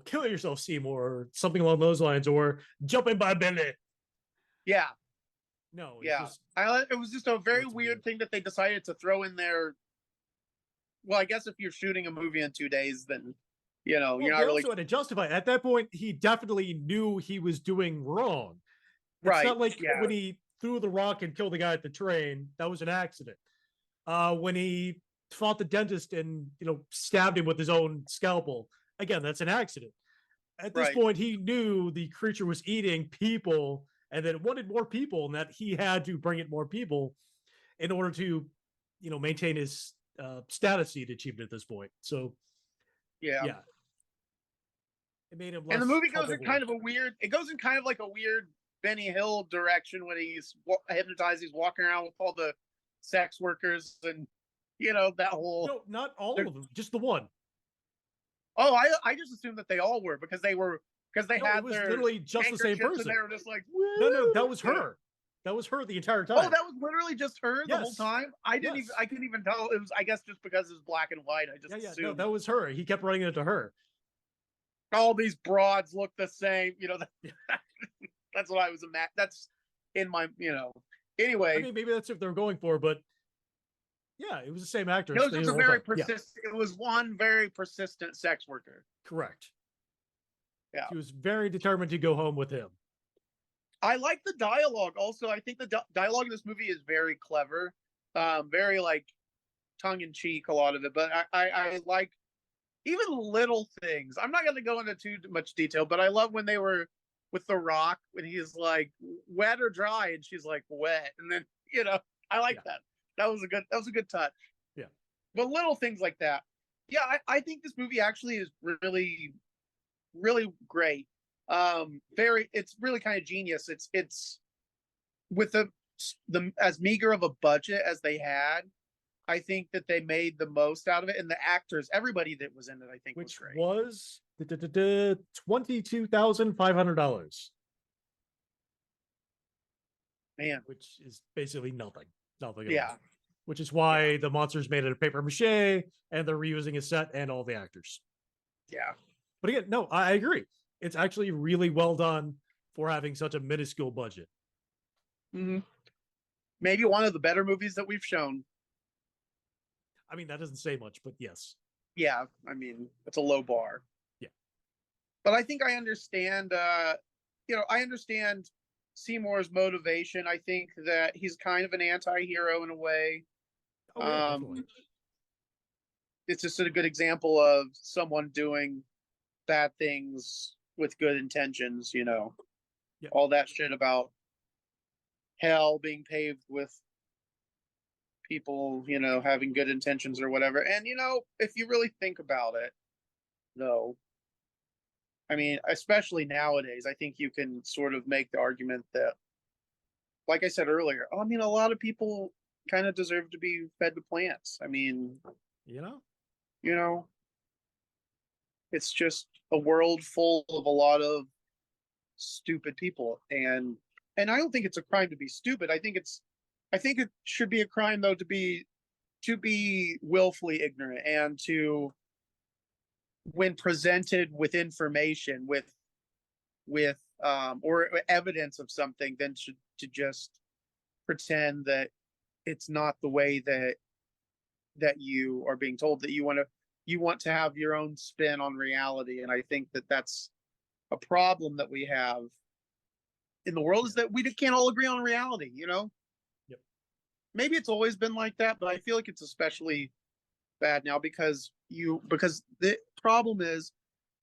kill yourself, Seymour, or something along those lines, or jump in my belly. Yeah. No. Yeah. It was just a very weird thing that they decided to throw in there. Well, I guess if you're shooting a movie in 2 days, then, you're not really... also had to justify it. At that point, he definitely knew he was doing wrong. It's not like when he threw the rock and killed the guy at the train, that was an accident. When he fought the dentist and, stabbed him with his own scalpel, again, that's an accident. At this point, he knew the creature was eating people and that it wanted more people, and that he had to bring it more people in order to, maintain his status he'd achieved at this point. So, yeah, it made him less. And the movie goes in kind of a weird. It goes in kind of like a weird Benny Hill direction when he's hypnotized. He's walking around with all the sex workers, and that whole. No, not all of them, just the one. Oh, I just assumed that they all were because they had it was their literally just the same person. And they were just like, no, that was her. That was her the entire time. Oh, that was literally just her the whole time. I couldn't even tell. It was, I guess, just because it's black and white. I just assumed. No, that was her. He kept running into her. All these broads look the same. That's what I was that's in my. Anyway, I mean, maybe that's what they're going for, but yeah, it was the same actress. It was just a very persistent. Yeah. It was one very persistent sex worker. Correct. Yeah, she was very determined to go home with him. I like the dialogue. Also, I think the dialogue in this movie is very clever, very like tongue in cheek, a lot of it. But I like even little things. I'm not going to go into too much detail, but I love when they were with The Rock, when he's like, wet or dry, and she's like, wet. And then, I like that. That was a good touch. Yeah. But little things like that. Yeah, I think this movie actually is really, really great. It's really kind of genius. It's with the as meager of a budget as they had, I think that they made the most out of it, and the actors, everybody that was in it, I think, which was great. Was $22,500. Man, which is basically nothing. Nothing. Yeah. Which is why the monster's made out of paper mache, and they're reusing a set and all the actors. Yeah. But again, no, I agree. It's actually really well done for having such a minuscule budget. Mm-hmm. Maybe one of the better movies that we've shown. I mean, that doesn't say much, but yes. Yeah, I mean, it's a low bar. Yeah. But I think I understand, I understand Seymour's motivation. I think that he's kind of an anti-hero in a way. Oh, yeah, definitely. It's just a good example of someone doing bad things with good intentions, Yep. All that shit about hell being paved with people, having good intentions or whatever. And, if you really think about it, though, I mean, especially nowadays, I think you can sort of make the argument that, like I said earlier, a lot of people kind of deserve to be fed to plants. I mean, it's just a world full of a lot of stupid people. And I don't think it's a crime to be stupid. I think it should be a crime, though, to be willfully ignorant, and to, when presented with information, with or evidence of something, then to just pretend that it's not the way that you are being told, that you want to have your own spin on reality. And I think that that's a problem that we have in the world, is that we can't all agree on reality. Yep. Maybe it's always been like that, but I feel like it's especially bad now because the problem is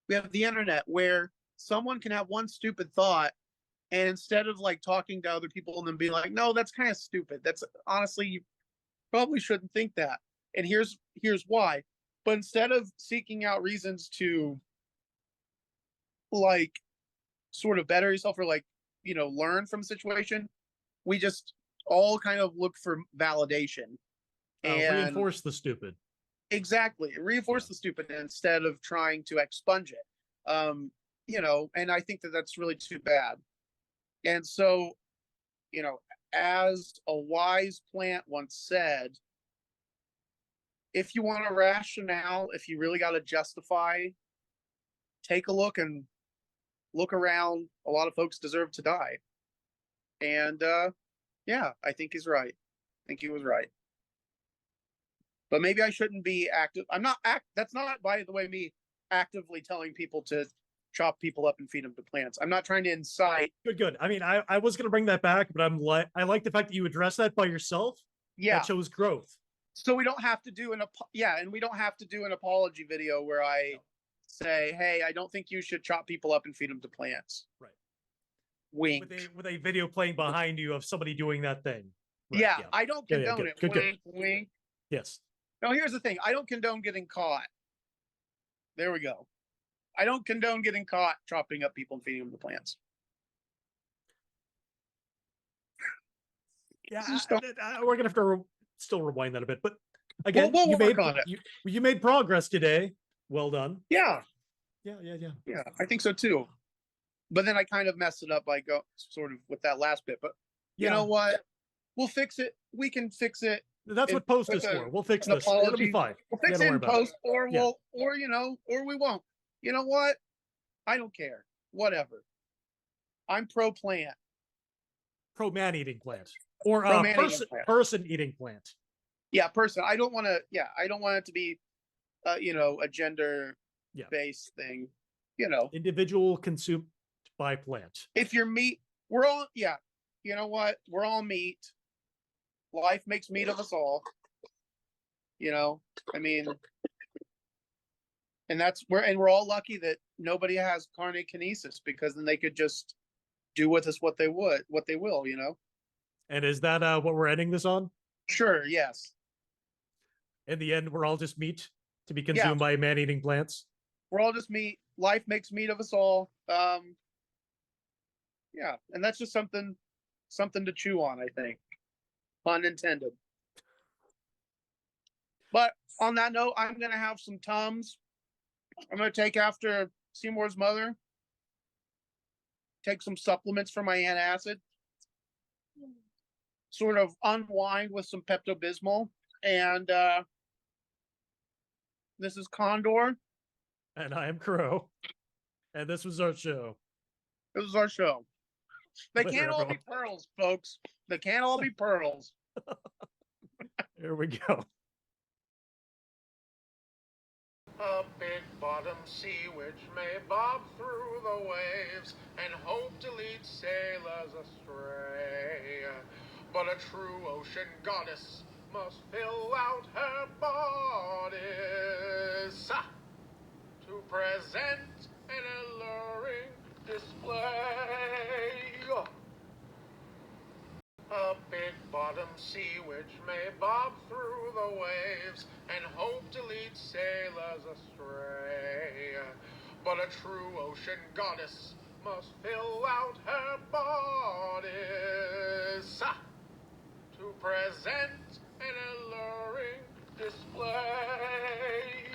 we have the internet, where someone can have one stupid thought, and instead of like talking to other people and then being like, no, that's kind of stupid, that's honestly, you probably shouldn't think that, and here's why. But instead of seeking out reasons to like sort of better yourself, or like, learn from a situation, we just all kind of look for validation and reinforce the stupid. Exactly. Reinforce the stupid instead of trying to expunge it. And I think that that's really too bad. And so, as a wise plant once said, if you want a rationale, if you really got to justify, take a look around. A lot of folks deserve to die. And yeah, I think he's right. I think he was right. But maybe I shouldn't be active. That's not, by the way, me actively telling people to chop people up and feed them to plants. I'm not trying to incite. Good. I mean, I was going to bring that back, but I like the fact that you address that by yourself. Yeah. That shows growth. So we don't have to do and we don't have to do an apology video where I say, hey, I don't think you should chop people up and feed them to plants. Right. Wink. With a video playing behind you of somebody doing that thing. Right, yeah, I don't condone it. Wink, wink. Yes. Now, here's the thing. I don't condone getting caught. There we go. I don't condone getting caught chopping up people and feeding them to plants. Yeah, we're gonna have to still rewind that a bit, but again, you made progress today. Well done. Yeah. Yeah. Yeah, I think so too. But then I kind of messed it up by sort of with that last bit. But you know what? We'll fix it. We can fix it. That's what post is for. We'll fix this. Apology. It'll be fine. We'll fix it in post, or or we won't. You know what? I don't care. Whatever. I'm pro plant. Pro man eating plant. Or person eating plant. Yeah, person. I don't want to. Yeah, I don't want it to be, a gender based thing. Individual consumed by plant. If you're meat, we're all. Yeah, you know what? We're all meat. Life makes meat of us all. I mean, And we're all lucky that nobody has carnekinesis, because then they could just do with us what they will, you know? And is that what we're ending this on? Sure, yes. In the end, we're all just meat to be consumed by man-eating plants. We're all just meat. Life makes meat of us all. Yeah, and that's just something to chew on, I think. Pun intended. But on that note, I'm gonna have some Tums. I'm gonna take after Seymour's mother. Take some supplements for my antacid. Sort of unwind with some Pepto-Bismol. And this is Condor. And I am Crow. And this was our show. This is our show. They can't all be pearls, folks. They can't all be pearls. Here we go. A big bottom sea which may bob through the waves and hope to lead sailors astray. But a true ocean goddess must fill out her bodice to present an alluring display. A big bottom sea which may bob through the waves and hope to lead sailors astray. But a true ocean goddess must fill out her bodice to present an alluring display.